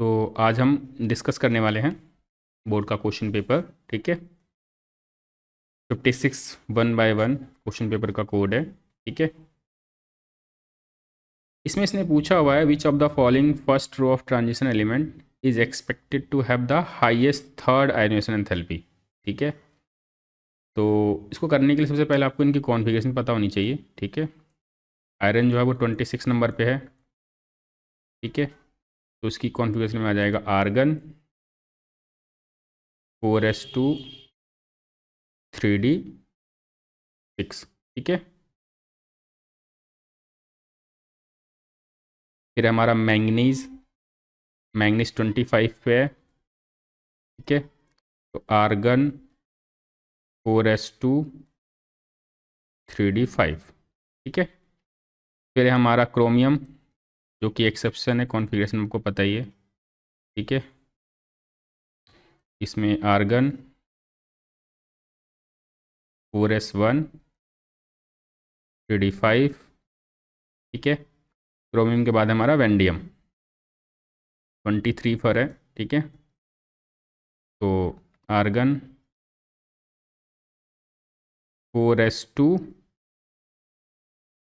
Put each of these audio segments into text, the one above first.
तो आज हम डिस्कस करने वाले हैं बोर्ड का क्वेश्चन पेपर। ठीक है, 56 1 बाय 1 क्वेश्चन पेपर का कोड है। ठीक है, इसमें इसने पूछा हुआ है which of the following first row of transition element is expected to have the highest third ionisation enthalpy. ठीक है, तो इसको करने के लिए सबसे पहले आपको इनकी कॉन्फ़िगरेशन पता होनी चाहिए। ठीक है, आयरन जो है वो 26 नंबर पे है। ठीक है, तो उसकी कॉन्फ़िगरेशन में आ जाएगा आर्गन 4s2 3d6। ठीक है, फिर हमारा मैंगनीज 25 पे है। ठीक है, तो आर्गन 4s2 3d5। ठीक है, फिर है हमारा क्रोमियम जो कि एक्सेप्शन है, कॉन्फ़िगरेशन आपको पता ही है। ठीक है, इसमें आर्गन 4s1 3d5। ठीक है, क्रोमियम के बाद हमारा वेंडियम 23 पर है। ठीक है, तो आर्गन 4s2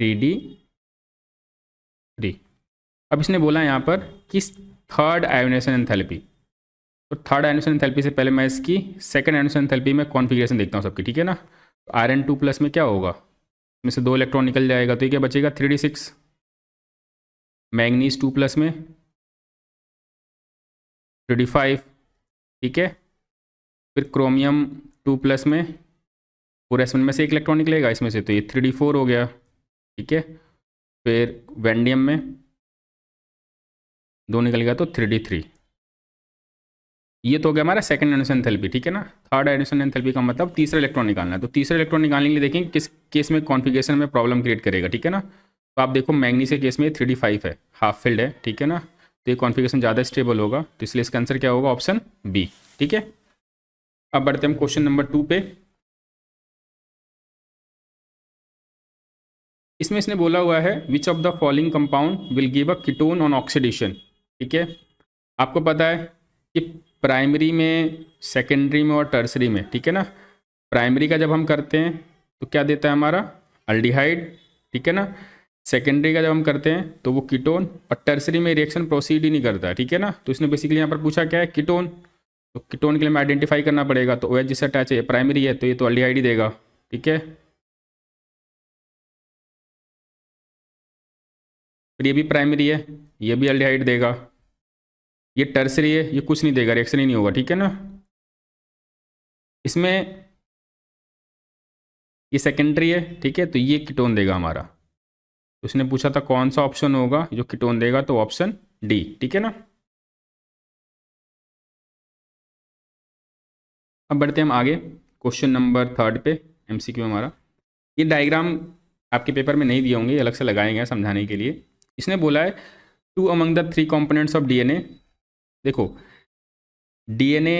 3d3। अब इसने बोला यहाँ पर किस थर्ड आयोनाइजेशन एंथैल्पी, तो थर्ड आयोनाइजेशन एंथैल्पी से पहले मैं इसकी सेकंड आयोनाइजेशन एंथैल्पी में कॉन्फ़िगरेशन देखता हूँ सबकी। ठीक है ना, तो आयरन 2 प्लस में क्या होगा, इसमें से 2 इलेक्ट्रॉन निकल जाएगा, तो ये क्या बचेगा 3d6। मैंगनीज 2 प्लस में 3d5। ठीक है, फिर क्रोमियम 2 प्लस में 4s1 में से एक इलेक्ट्रॉन निकलेगा इसमें से, तो ये 3d4 हो गया। ठीक है, फिर वेंडियम में 2 निकल गया तो 3d3। ये तो हो गया हमारा सेकंड आयोनाइजेशन एंथैल्पी। ठीक है ना, थर्ड आयोनाइजेशन एंथैल्पी का मतलब तीसरा इलेक्ट्रॉन निकालना है। तो तीसरा इलेक्ट्रॉन निकालने के लिए देखेंगे किस केस में कॉन्फ़िगरेशन में प्रॉब्लम क्रिएट करेगा। ठीक है ना, तो आप देखो मैंगनीज के केस में 3d5 है, हाफ फिल्ड है। ठीक है ना, तो ये कॉन्फ़िगरेशन ज़्यादा स्टेबल होगा, तो इसलिए इसका आंसर क्या होगा, ऑप्शन बी। ठीक है, अब बढ़ते हैं हम क्वेश्चन नंबर 2 पे। इसमें इसने बोला हुआ है which of the following compound will give a ketone on oxidation. ठीक है, आपको पता है कि प्राइमरी में, सेकेंडरी में और टर्सरी में, ठीक है ना, प्राइमरी का जब हम करते हैं तो क्या देता है हमारा अल्डिहाइड। ठीक है ना, सेकेंडरी का जब हम करते हैं तो वो कीटोन, और टर्सरी में रिएक्शन प्रोसीड ही नहीं करता है। ठीक है ना, तो इसने बेसिकली यहाँ पर पूछा क्या है, कीटोन। तो कीटोन के लिए हमें आइडेंटिफाई करना पड़ेगा, तो OH जिससे अटैच है प्राइमरी है तो ये तो अल्डिहाइड ही देगा। ठीक है, फिर ये भी प्राइमरी है, ये भी अल्डिहाइड देगा। ये टर्सरी है, ये कुछ नहीं देगा, रिएक्शन ही नहीं होगा। ठीक है ना, इसमें ये सेकेंडरी है। ठीक है, तो ये कीटोन देगा हमारा। तो उसने पूछा था कौन सा ऑप्शन होगा जो कीटोन देगा, तो ऑप्शन डी। ठीक है ना, अब बढ़ते हैं हम आगे क्वेश्चन नंबर 3 पे। MCQ हमारा ये डायग्राम आपके पेपर में नहीं दिए होंगे, ये अलग से लगाए गए हैं समझाने के लिए। इसने बोला है two among the 3 components of DNA। देखो DNA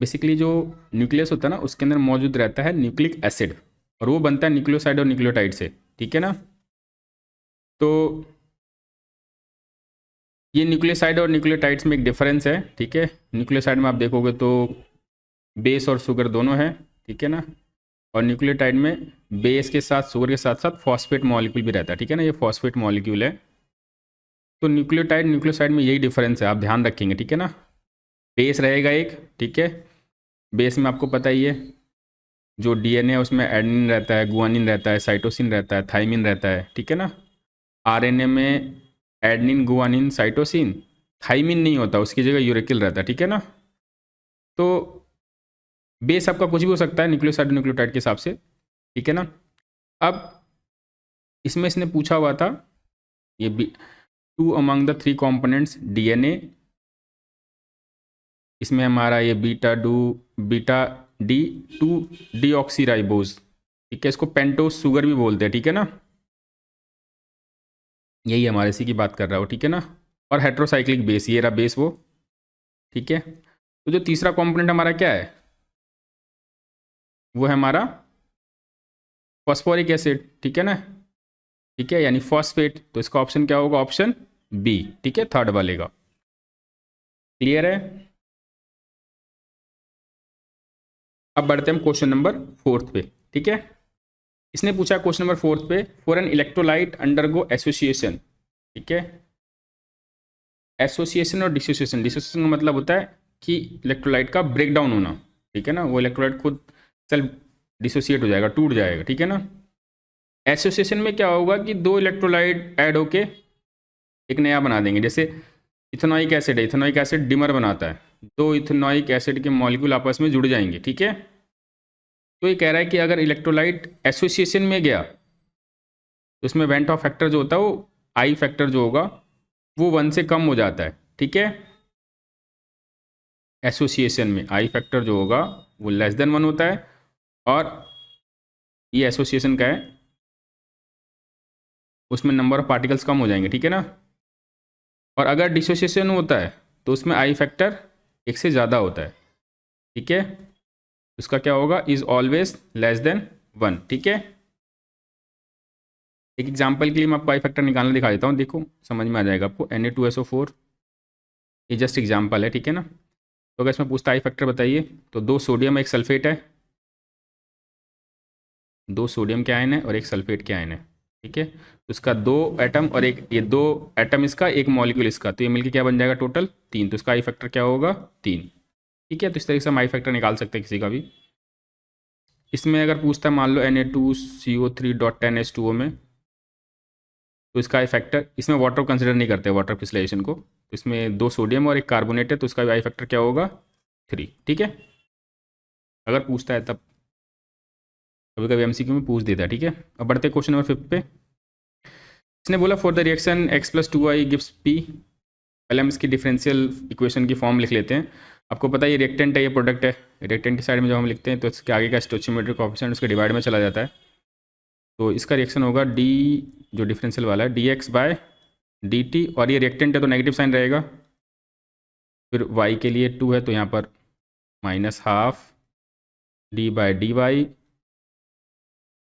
बेसिकली जो न्यूक्लियस होता है ना, उसके अंदर मौजूद रहता है न्यूक्लिक एसिड, और वो बनता है न्यूक्लियोसाइड और न्यूक्लियोटाइड से। ठीक है ना, तो ये न्यूक्लियोसाइड और न्यूक्लियोटाइड्स में एक डिफरेंस है। ठीक है, न्यूक्लियोसाइड में आप देखोगे तो बेस और शुगर दोनों है। ठीक है ना, और न्यूक्लियोटाइड में बेस के साथ, शुगर के साथ साथ फॉस्फेट मॉलिक्यूल भी रहता है। ठीक है ना, ये फॉस्फेट मॉलिक्यूल है। तो न्यूक्लियोटाइड न्यूक्लियोसाइड में यही डिफरेंस है, आप ध्यान रखेंगे। ठीक है ना, बेस रहेगा एक। ठीक है, बेस में आपको पता ही है जो DNA है उसमें एडेनिन रहता है, गुआनिन रहता है, साइटोसिन रहता है, थाइमिन रहता है। ठीक है ना, RNA में एडेनिन, गुआनिन, साइटोसिन, थाइमिन नहीं होता, उसकी जगह यूरेकिल रहता है। ठीक है ना, तो बेस आपका कुछ भी हो सकता है न्यूक्लियोसाइड न्यूक्लियोटाइड के हिसाब से। ठीक है ना, अब इसमें इसने पूछा हुआ था ये two among the 3 components DNA, इसमें हमारा ये बीटा D2 डीऑक्सीराइबोज। ठीक है, इसको पेंटोस शुगर भी बोलते हैं। ठीक है ना, यही हमारे इसी की बात कर रहा हो। ठीक है ना, और हेट्रोसाइक्लिक बेस, ये रहा बेस वो। ठीक है, तो जो तीसरा कंपोनेंट हमारा क्या है, वो है हमारा फॉस्फोरिक एसिड। ठीक है ना, ठीक है, यानी फॉस्फेट। तो इसका ऑप्शन क्या होगा, ऑप्शन बी। ठीक है, थर्ड वाले का। क्लियर है। अब बढ़ते हैं हम क्वेश्चन नंबर 4 पे, ठीक है। इसने पूछा क्वेश्चन नंबर 4 पे, for an electrolyte undergo association, ठीक है। एसोसिएशन और डिसोसिएशन, डिसोसिएशन का मतलब होता है कि इलेक्ट्रोलाइट का ब्रेकडाउन होना, ठीक है ना, वो इलेक्ट्रोलाइट खुद सेल्फ डिसोसिएट हो जाएगा, टूट जाएगा, ठीक है ना। एसोसिएशन में क्या होगा कि दो इलेक्ट्रोलाइट ऐड होके एक नया बना देंगे, जैसे इथेनॉइक एसिड है, इथेनॉइक एसिड डिमर बनाता है, दो इथेनॉइक एसिड के मॉलिक्यूल आपस में जुड़ जाएंगे, ठीक है। तो ये कह रहा है कि अगर इलेक्ट्रोलाइट एसोसिएशन में गया तो इसमें वेंट ऑफ फैक्टर जो होता है वो आई फैक्टर जो होगा वो 1 से कम हो जाता है, ठीक है। एसोसिएशन में आई फैक्टर जो होगा वो <1 होता है, और ये एसोसिएशन का है, उसमें नंबर ऑफ पार्टिकल्स कम हो जाएंगे, ठीक है ना। और अगर डिसोसिएशन होता है तो उसमें आई फैक्टर 1 से ज़्यादा होता है, ठीक है। उसका क्या होगा, इज ऑलवेज <1, ठीक है। एक एग्जांपल के लिए मैं आपको आई फैक्टर निकालना दिखा देता हूँ, देखो समझ में आ जाएगा आपको। Na2SO4 ये जस्ट एग्जांपल है, ठीक है ना। तो अगर इसमें पूछता आई फैक्टर बताइए, तो 2 सोडियम एक सल्फेट है, 2 सोडियम के आयन है और एक सल्फेट के आयन है, ठीक है। तो इसका 2 एटम और एक ये 2 एटम इसका, एक मॉलिक्यूल इसका, तो ये मिलकर क्या बन जाएगा टोटल 3, तो इसका आई फैक्टर क्या होगा 3, ठीक है। तो इस तरीके से हम आई फैक्टर निकाल सकते हैं किसी का भी। इसमें अगर पूछता है मान लो Na2CO3.10H2O में, तो इसका आई फैक्टर, इसमें वाटर कंसिडर नहीं करते वाटर क्रिस्टलाइजेशन को, तो इसमें 2 सोडियम और एक कार्बोनेट है, तो इसका आई फैक्टर क्या होगा 3, ठीक है। अगर पूछता है तब, कभी कभी एमसीक्यू में पूछ देता है, ठीक है। अब बढ़ते क्वेश्चन नंबर 5 पे। इसने बोला for the reaction x+2i gives p, पहले हम इसकी डिफरेंशियल इक्वेशन की फॉर्म लिख लेते हैं। आपको पता है ये रिएक्टेंट है, ये प्रोडक्ट है, रिएक्टेंट की साइड में जब हम लिखते हैं तो इसके आगे का स्टोइचियोमेट्रिक कोएफिशिएंट उसके डिवाइड में चला जाता है, तो इसका रिएक्शन होगा d, जो डिफरेंशियल वाला है, dx/dt, और ये रिएक्टेंट है तो नेगेटिव साइन रहेगा। फिर y के लिए 2 है तो यहाँ पर -12 d/dy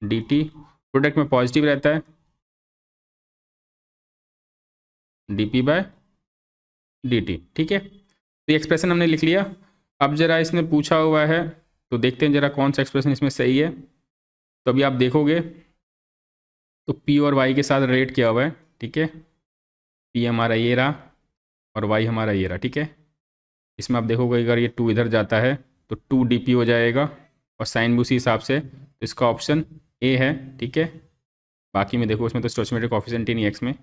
dt, प्रोडक्ट में पॉजिटिव रहता है dp/dt, ठीक है। तो ये एक्सप्रेशन हमने लिख लिया। अब जरा इसने पूछा हुआ है तो देखते हैं जरा कौन सा एक्सप्रेशन इसमें सही है। तो अभी आप देखोगे तो p और y के साथ रिलेट किया हुआ है, ठीक है। p हमारा ये रहा और y हमारा ये रहा, ठीक है। इसमें आप देखोगे अगर ये 2 इधर जाता है तो 2dp हो जाएगा, और साइन भी उसी हिसाब से, तो इसका ऑप्शन ए है, ठीक है। बाकी में देखो इसमें तो स्टोइचियोमेट्रिक कोएफिशिएंट ही नहीं है एक्स में,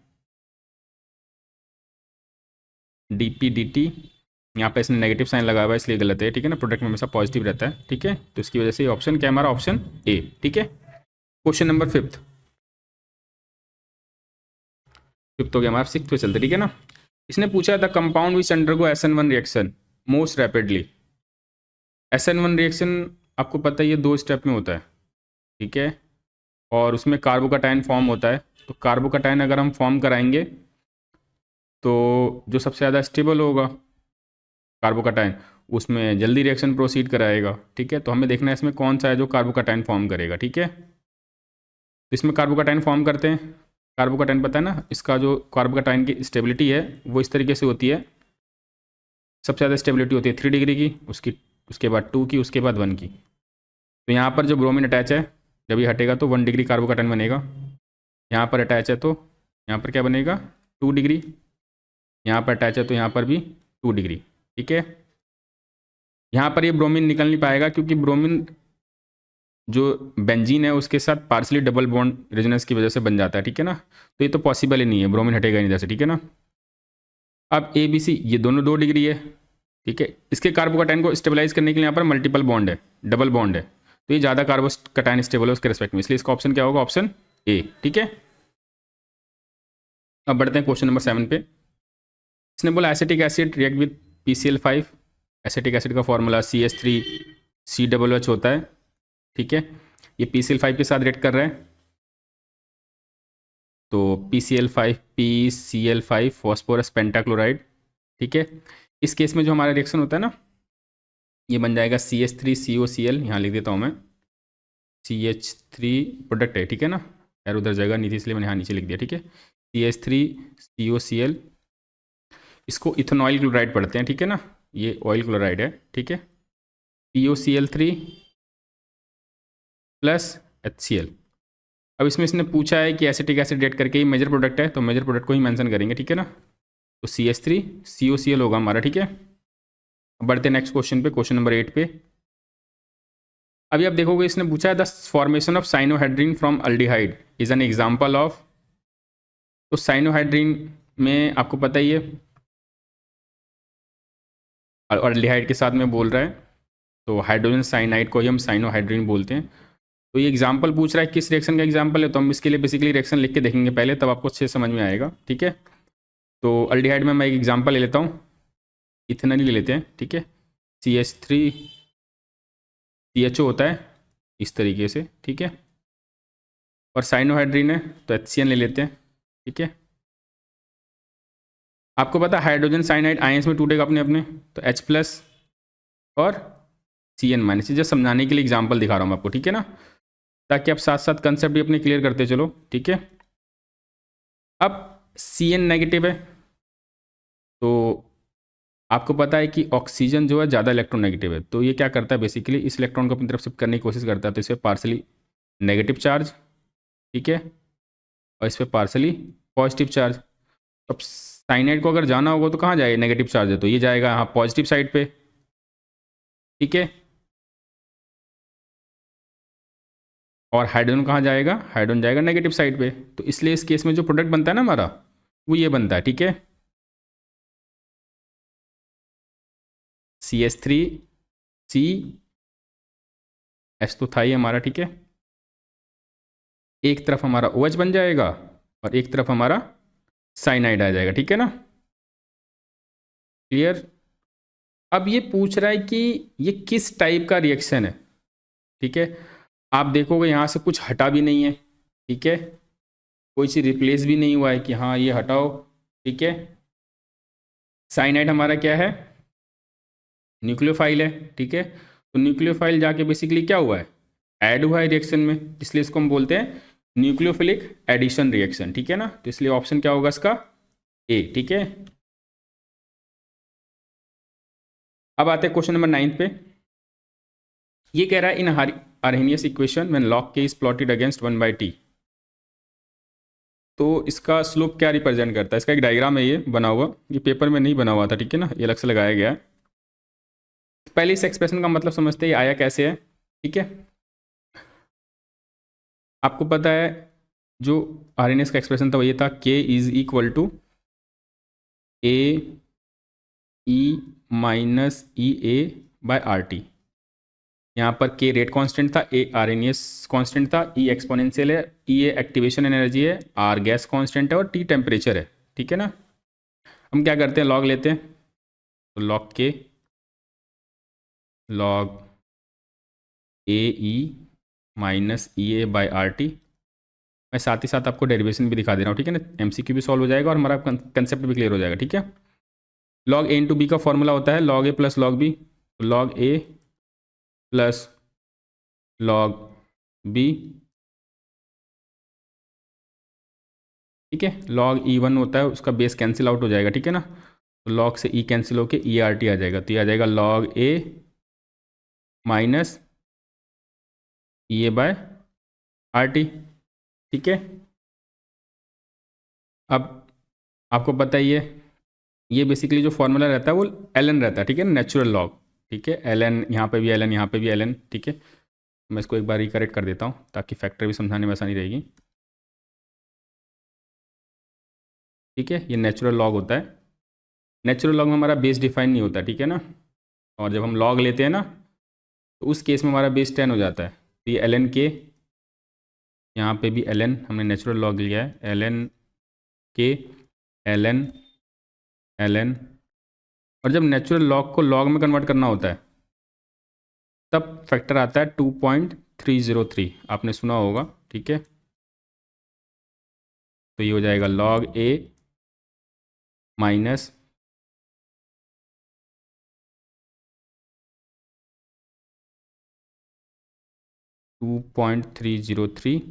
dp/dt, यहाँ पे इसने नेगेटिव साइन लगा हुआ है इसलिए गलत है, ठीक है ना। प्रोडक्ट में हमेशा पॉजिटिव रहता है, ठीक है। तो इसकी वजह से ये ऑप्शन क्या हमारा ऑप्शन ए, ठीक है। क्वेश्चन नंबर 5 हो गया हमारा, 6 पे चलते, ठीक है ना। इसने पूछा था compound which undergo SN1 reaction most rapidly. SN1 reaction आपको पता है ये 2 स्टेप में होता है, ठीक है, और उसमें कार्बोकैटायन फॉर्म होता है। तो कार्बोकैटायन अगर हम फॉर्म कराएंगे तो जो सबसे ज़्यादा स्टेबल होगा कार्बोकैटायन उसमें जल्दी रिएक्शन प्रोसीड कराएगा, ठीक है। तो हमें देखना है इसमें कौन सा है जो कार्बोकैटायन फॉर्म करेगा, ठीक है। तो इसमें कार्बोकैटायन फॉर्म करते हैं, कार्बोकैटायन पता है ना, इसका जो कार्बोकैटायन की स्टेबिलिटी है वो इस तरीके से होती है, सबसे ज़्यादा स्टेबिलिटी होती है 3 डिग्री की, उसके बाद 2 की, उसके बाद 1 की। तो यहाँ पर जो ब्रोमीन अटैच है जब ये हटेगा तो 1 डिग्री कार्बोकैटायन बनेगा, यहाँ पर अटैच है तो यहाँ पर क्या बनेगा 2 डिग्री, यहाँ पर अटैच है तो यहाँ पर भी 2 डिग्री, ठीक है। यहाँ पर ये ब्रोमीन निकल नहीं पाएगा क्योंकि ब्रोमीन जो बेंजीन है उसके साथ पार्सली डबल बॉन्ड रेजोनेंस की वजह से बन जाता है, ठीक है ना। तो ये तो पॉसिबल ही नहीं है, ब्रोमीन हटेगा नहीं इधर से, ठीक है ना। अब ABC ये दोनों 2 डिग्री है, ठीक है। इसके कार्बोकैटायन को स्टेबलाइज करने के लिए यहाँ पर मल्टीपल बॉन्ड है, डबल बॉन्ड है, तो ये ज़्यादा कार्बोकैटायन स्टेबल है उसके रेस्पेक्ट में, इसलिए इसका ऑप्शन क्या होगा ऑप्शन ए, ठीक है। अब बढ़ते हैं क्वेश्चन नंबर 7 पे। इसने बोला acetic acid react with PCl5, acetic acid का फॉर्मूला CH3COOH होता है, ठीक है। ये PCl5 के साथ रिएक्ट कर रहा है तो PCl5 फॉस्फोरस पेंटाक्लोराइड, ठीक है। इस केस में जो हमारा रिएक्शन होता है ना ये बन जाएगा CH3COCl, यहाँ लिख देता हूँ मैं, CH3 प्रोडक्ट है, ठीक है ना, यार उधर जगह नहीं थी इसलिए मैंने यहाँ नीचे लिख दिया, ठीक है। CH3COCl, इसको इथेनॉइल क्लोराइड पढ़ते हैं, ठीक है ना, ये ऑयल क्लोराइड है, ठीक है, POCl3 प्लस HCl। अब इसमें इसने पूछा है कि एसिटिक एसिड रेट करके ही मेजर प्रोडक्ट है, तो मेजर प्रोडक्ट को ही मेंशन करेंगे, ठीक है ना। तो CH3 COCl होगा हमारा, ठीक है। अब बढ़ते हैं नेक्स्ट क्वेश्चन पे, क्वेश्चन नंबर 8 पे। अभी आप देखोगे इसने पूछा है the formation of cyanohydrin from aldehyde is an example of. तो साइनोहाइड्रीन में आपको पता ही है, और अल्डिहाइड के साथ में बोल रहा है, तो हाइड्रोजन साइनाइड को ही हम साइनोहाइड्रीन बोलते हैं। तो ये एग्जाम्पल पूछ रहा है किस रिएक्शन का एग्जाम्पल है, तो हम इसके लिए बेसिकली रिएक्शन लिख के देखेंगे पहले, तब आपको अच्छे से समझ में आएगा, ठीक है। तो अल्डिहाइड में मैं एक एग्जाम्पल ले लेता हूँ, इथेनॉल ले लेते हैं, ठीक है, CH3 CHO होता है इस तरीके से, ठीक है, और साइनोहाइड्रीन है तो HCN ले लेते हैं, ठीक है। आपको पता है हाइड्रोजन साइनाइड आयंस में टूटेगा अपने अपने, तो H+ और CN-, जस्ट समझाने के लिए एग्जाम्पल दिखा रहा हूँ मैं आपको, ठीक है ना, ताकि आप साथ साथ कंसेप्ट भी अपने क्लियर करते चलो, ठीक है। अब CN नेगेटिव है, तो आपको पता है कि ऑक्सीजन जो है ज़्यादा इलेक्ट्रोनेगेटिव है, तो ये क्या करता है बेसिकली इस इलेक्ट्रॉन को अपनी तरफ शिफ्ट करने की कोशिश करता है, तो इस पर पार्सली नेगेटिव चार्ज, ठीक है, और इस पर पार्सली पॉजिटिव चार्ज। अब साइनाइड को अगर जाना होगा तो कहाँ जाएगा, नेगेटिव चार्ज है तो ये जाएगा यहाँ पॉजिटिव साइड पे, ठीक है। और हाइड्रोजन कहाँ जाएगा, हाइड्रोजन जाएगा नेगेटिव साइड पे, तो इसलिए इस केस में जो प्रोडक्ट बनता है ना हमारा वो ये बनता है, ठीक है, CH3CH तो था ही हमारा, ठीक है, एक तरफ हमारा OH बन जाएगा और एक तरफ हमारा साइनाइड आ जाएगा, ठीक है ना, क्लियर। अब ये पूछ रहा है कि ये किस टाइप का रिएक्शन है, ठीक है। आप देखोगे यहाँ से कुछ हटा भी नहीं है, ठीक है, कोई चीज़ रिप्लेस भी नहीं हुआ है कि हाँ ये हटाओ, ठीक है। साइनाइड हमारा क्या है, न्यूक्लियोफाइल है, ठीक है, तो न्यूक्लियोफाइल जाके बेसिकली क्या हुआ है, ऐड हुआ है रिएक्शन में, इसलिए इसको हम बोलते हैं न्यूक्लियोफिलिक एडिशन रिएक्शन, ठीक है ना। तो इसलिए ऑप्शन क्या होगा इसका, A, ठीक है। अब आते हैं क्वेश्चन नंबर 9 पे। ये कह रहा है in Arrhenius equation when log k is plotted against 1/t, तो इसका स्लोप क्या रिप्रेजेंट करता है, इसका एक डायग्राम है ये बना हुआ, ये पेपर में नहीं बना हुआ था, ठीक है ना, ये अलग से लगाया गया है। पहले इस एक्सप्रेशन का मतलब समझते हैं ये आया कैसे है, ठीक है। आपको पता है जो आरएनएस का एक्सप्रेशन था वो ये था, k is equal to AE minus EA/RT। यहाँ पर k रेट कांस्टेंट था, A आरएनएस कांस्टेंट था, E एक्सपोनेंशियल है, EA एक्टिवेशन एनर्जी है, R गैस कांस्टेंट है और T टेम्परेचर है, ठीक है ना। हम क्या करते हैं, लॉग लेते हैं, तो log k log AE minus EA/RT। मैं साथ ही साथ आपको डेरिवेशन भी दिखा दे रहा हूँ, ठीक है ना, MCQ भी सॉल्व हो जाएगा और हमारा कंसेप्ट भी क्लियर हो जाएगा, ठीक है। लॉग A इंटू बी का फॉर्मूला होता है log A plus log B, तो log A plus log B, ठीक है। log E1 होता है, उसका बेस कैंसिल आउट हो जाएगा, ठीक है ना, तो log से E कैंसिल होके ERT आ जाएगा, तो ये आ जाएगा log A माइनस EA/RT, ठीक है। अब आपको पता ही है ये बेसिकली जो फॉर्मूला रहता है वो ln रहता है, ठीक है, नेचुरल लॉग, ठीक है, ln यहाँ पे भी ln, यहाँ पे भी ln, ठीक है। मैं इसको एक बार रिकरेक्ट कर देता हूँ ताकि फैक्टर भी समझाने में आसानी रहेगी, ठीक है। ये नेचुरल लॉग होता है, नेचुरल लॉग में हमारा बेस डिफाइन नहीं होता, ठीक है ना, और जब हम लॉग लेते हैं ना तो उस केस में हमारा बेस 10 हो जाता है, तो ये ln k, यहाँ पे भी ln हमने नेचुरल लॉग लिया है, ln k ln ln, और जब नेचुरल लॉग को लॉग में कन्वर्ट करना होता है तब फैक्टर आता है 2.303, आपने सुना होगा, ठीक है। तो ये हो जाएगा log A माइनस 2.303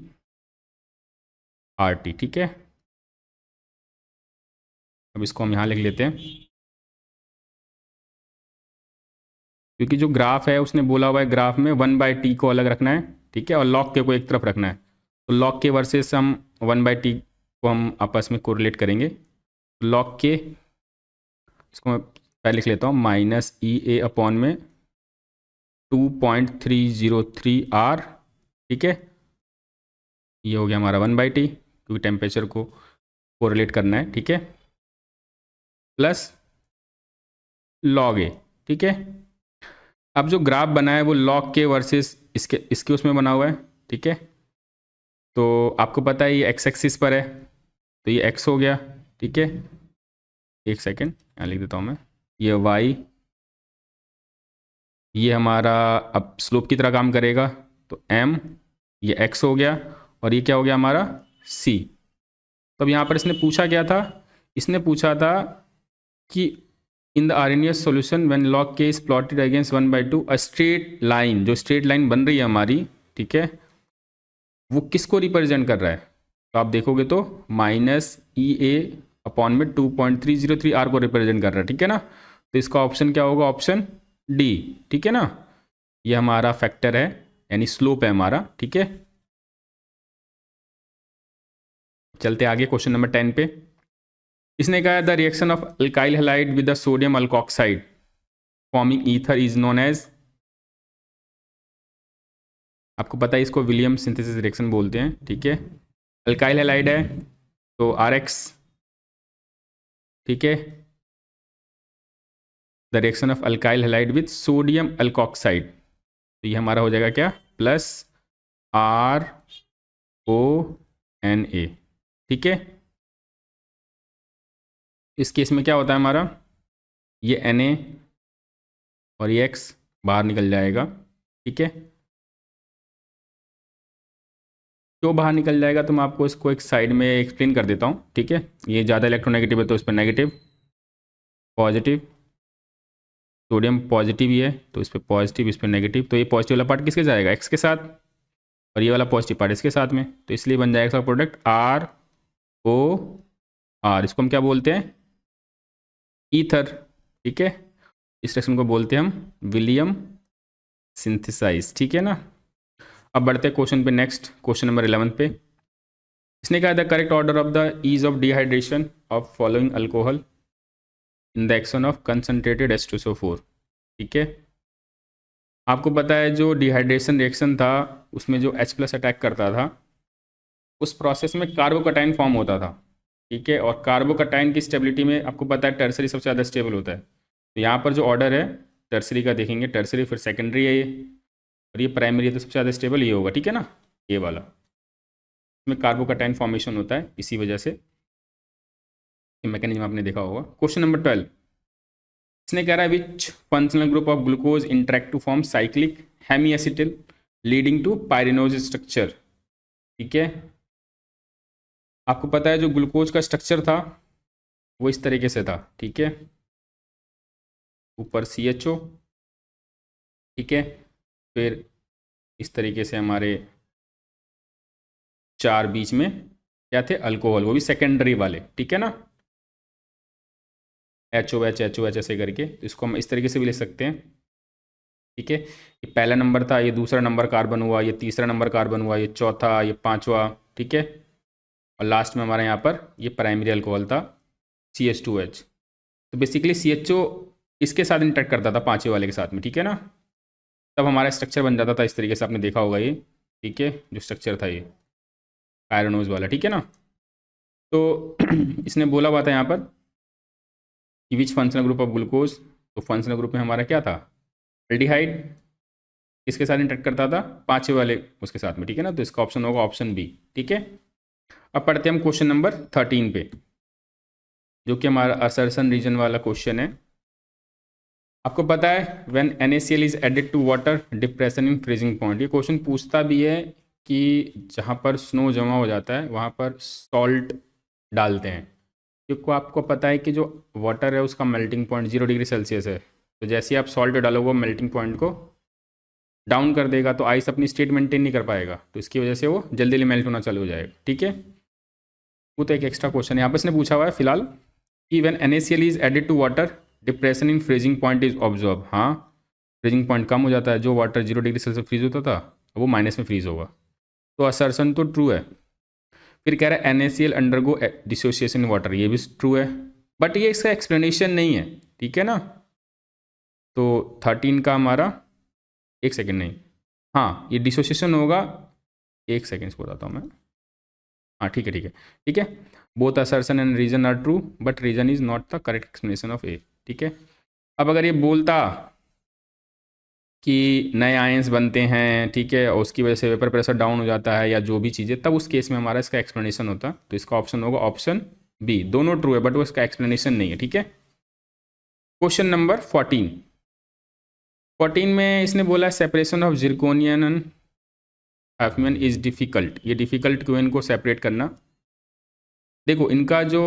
RT, ठीक है। अब इसको हम यहाँ लिख लेते हैं, क्योंकि जो ग्राफ है उसने बोला हुआ है ग्राफ में 1/t को अलग रखना है, ठीक है, और log के को एक तरफ रखना है। तो log के वर्सेस हम 1/t को हम आपस में कोरिलेट करेंगे। log के, इसको मैं पहले लिख लेता हूँ, -EA में 2.303 R, ठीक है, ये हो गया हमारा 1/t, क्योंकि टेम्परेचर को कोरिलेट करना है, ठीक है, प्लस log A, ठीक है। अब जो ग्राफ बना है वो log के वर्सेस इसके उसमें बना हुआ है, ठीक है। तो आपको पता है ये x एक्सिस पर है, तो ये x हो गया, ठीक है। एक सेकेंड यहाँ लिख देता हूँ मैं, ये y, ये हमारा अब स्लोप की तरह काम करेगा, तो m, ये x हो गया, और ये क्या हो गया हमारा c। तो अब यहाँ पर इसने पूछा क्या था, इसने पूछा था कि in the Arrhenius solution when log k is plotted against 1/2 a straight line, जो स्ट्रेट लाइन बन रही है हमारी, ठीक है, वो किसको रिप्रेजेंट कर रहा है। तो आप देखोगे तो -EA में 2.303 R को रिप्रेजेंट कर रहा है, ठीक है ना। तो इसका ऑप्शन क्या होगा, ऑप्शन डी, ठीक है ना। ये हमारा फैक्टर है, यानी स्लोप है हमारा, ठीक है। चलते आगे क्वेश्चन नंबर 10 पे। इसने कहा the reaction of alkyl halide with the sodium alkoxide forming ether is known as, आपको पता है इसको विलियम सिंथेसिस रिएक्शन बोलते हैं, ठीक है। अल्काइल हैलाइड है तो RX, ठीक है, the reaction of alkyl halide with sodium alkoxide, तो ये हमारा हो जाएगा क्या, +RONA, ठीक है। इस केस में क्या होता है हमारा, ये Na और ये X बाहर निकल जाएगा, ठीक है। क्यों बाहर निकल जाएगा तो मैं आपको इसको एक साइड में एक्सप्लेन कर देता हूँ, ठीक है। ये ज़्यादा इलेक्ट्रोनेगेटिव है तो इस पर नेगेटिव, पॉजिटिव, सोडियम पॉजिटिव ही है तो इस पर पॉजिटिव, इस पर नेगेटिव, तो ये पॉजिटिव वाला पार्ट किसके जाएगा, X के साथ, और ये वाला पॉजिटिव पार्ट इसके साथ में, तो इसलिए बन जाएगा इसका प्रोडक्ट ROR। इसको हम क्या बोलते हैं, ईथर, ठीक है। इस रिएक्शन को बोलते हैं हम विलियम सिंथेसाइज, ठीक है ना। अब बढ़ते हैं क्वेश्चन पे, नेक्स्ट क्वेश्चन नंबर 11 पे। इसने कहा the correct order of the ease of dehydration of following alcohol in the action of concentrated H2SO4, ठीक है। आपको पता है जो डिहाइड्रेशन रिएक्शन था उसमें जो H+ अटैक करता था, उस प्रोसेस में कार्बोकटाइन फॉर्म होता था, ठीक है। और कार्बोकटाइन की स्टेबिलिटी में आपको पता है टर्सरी सबसे ज़्यादा स्टेबल होता है। तो यहाँ पर जो ऑर्डर है टर्सरी का देखेंगे, टर्सरी फिर सेकेंडरी है ये, और ये प्राइमरी है, तो सबसे ज़्यादा स्टेबल ये होगा, ठीक है ना, ये वाला। इसमें कार्बोकटाइन फॉर्मेशन होता है, इसी वजह से मैकेनिज्म आपने देखा होगा। क्वेश्चन नंबर 12, इसने कह रहा है which functional group of glucose interact to form cyclic hemiacetal leading to pyranose structure, ठीक है। आपको पता है जो ग्लूकोज का स्ट्रक्चर था वो इस तरीके से था, ठीक है, ऊपर CHO, ठीक है, फिर इस तरीके से हमारे 4 बीच में क्या थे, अल्कोहल, वो भी सेकेंडरी वाले, ठीक है ना, HOH HOH ऐसे करके। तो इसको हम इस तरीके से भी ले सकते हैं, ठीक है। ये पहला नंबर था, ये दूसरा नंबर कार्बन हुआ, ये तीसरा नंबर कार्बन हुआ, ये चौथा, ये पांचवा, ठीक है, और लास्ट में हमारे यहाँ पर ये प्राइमरी अल्कोहल था CH2H। तो बेसिकली CHO इसके साथ इंटरेक्ट करता था पांचवे वाले के साथ में, ठीक है ना, तब हमारा स्ट्रक्चर बन जाता था इस तरीके से, आपने देखा होगा ये, ठीक है, जो स्ट्रक्चर था ये पायरिनोज वाला, ठीक है ना। तो इसने बोला हुआ था यहाँ पर कि विच फंक्शनल ग्रुप ऑफ ग्लूकोज, तो फंक्शनल ग्रुप में हमारा क्या था, एल्डिहाइड, किसके साथ इंटरेक्ट करता था, पांचवे वाले उसके साथ में, ठीक है ना। तो इसका ऑप्शन होगा ऑप्शन बी, ठीक है। अब पढ़ते हैं हम क्वेश्चन नंबर 13 पे, जो कि हमारा असर्शन रीजन वाला क्वेश्चन है। आपको पता है when NaCl is added to water depression in freezing point, ये क्वेश्चन पूछता भी है कि जहाँ पर स्नो जमा हो जाता है वहाँ पर सॉल्ट डालते हैं, क्योंकि आपको पता है कि जो वाटर है उसका मेल्टिंग पॉइंट 0 डिग्री सेल्सियस है, तो जैसे ही आप सॉल्ट डालोगे मेल्टिंग पॉइंट को डाउन कर देगा, तो आइस अपनी स्टेट मेंटेन नहीं कर पाएगा, तो इसकी वजह से वो जल्दी जल्दी मेल्ट होना चालू हो जाएगा, ठीक है। वो तो एक एक्स्ट्रा क्वेश्चन यहाँ पर इसने पूछा हुआ है फिलहाल कि when NaCl is added to water depression in freezing point is observe, हाँ, फ्रीजिंग पॉइंट कम हो जाता है, जो वाटर 0 डिग्री सेल्सियस फ्रीज होता था वो माइनस में फ्रीज होगा। तो असर्शन तो ट्रू है। फिर कह रहा है NaCl undergo dissociation in water, ये भी ट्रू है, बट ये इसका एक्सप्लेनेशन नहीं है, ठीक है ना। तो 13 का हमारा, एक सेकेंड नहीं, हाँ ये डिसोसिएशन होगा, एक सेकेंड से बताता हूँ मैं, हाँ ठीक है ठीक है ठीक है। Both assertion and reason are true but reason is not the correct explanation of A, ठीक है। अब अगर ये बोलता कि नए आयंस बनते हैं, ठीक है, और उसकी वजह से वेपर प्रेशर डाउन हो जाता है या जो भी चीज़ें, तब उस केस में हमारा इसका एक्सप्लेनेशन होता। तो इसका ऑप्शन होगा ऑप्शन बी, दोनों ट्रू है बट वो इसका एक्सप्लेनेशन नहीं है, ठीक है। क्वेश्चन नंबर 14 में इसने बोला separation of zirconium and hafnium is difficult. ये डिफ़िकल्ट क्यों, इनको सेपरेट करना। देखो इनका जो,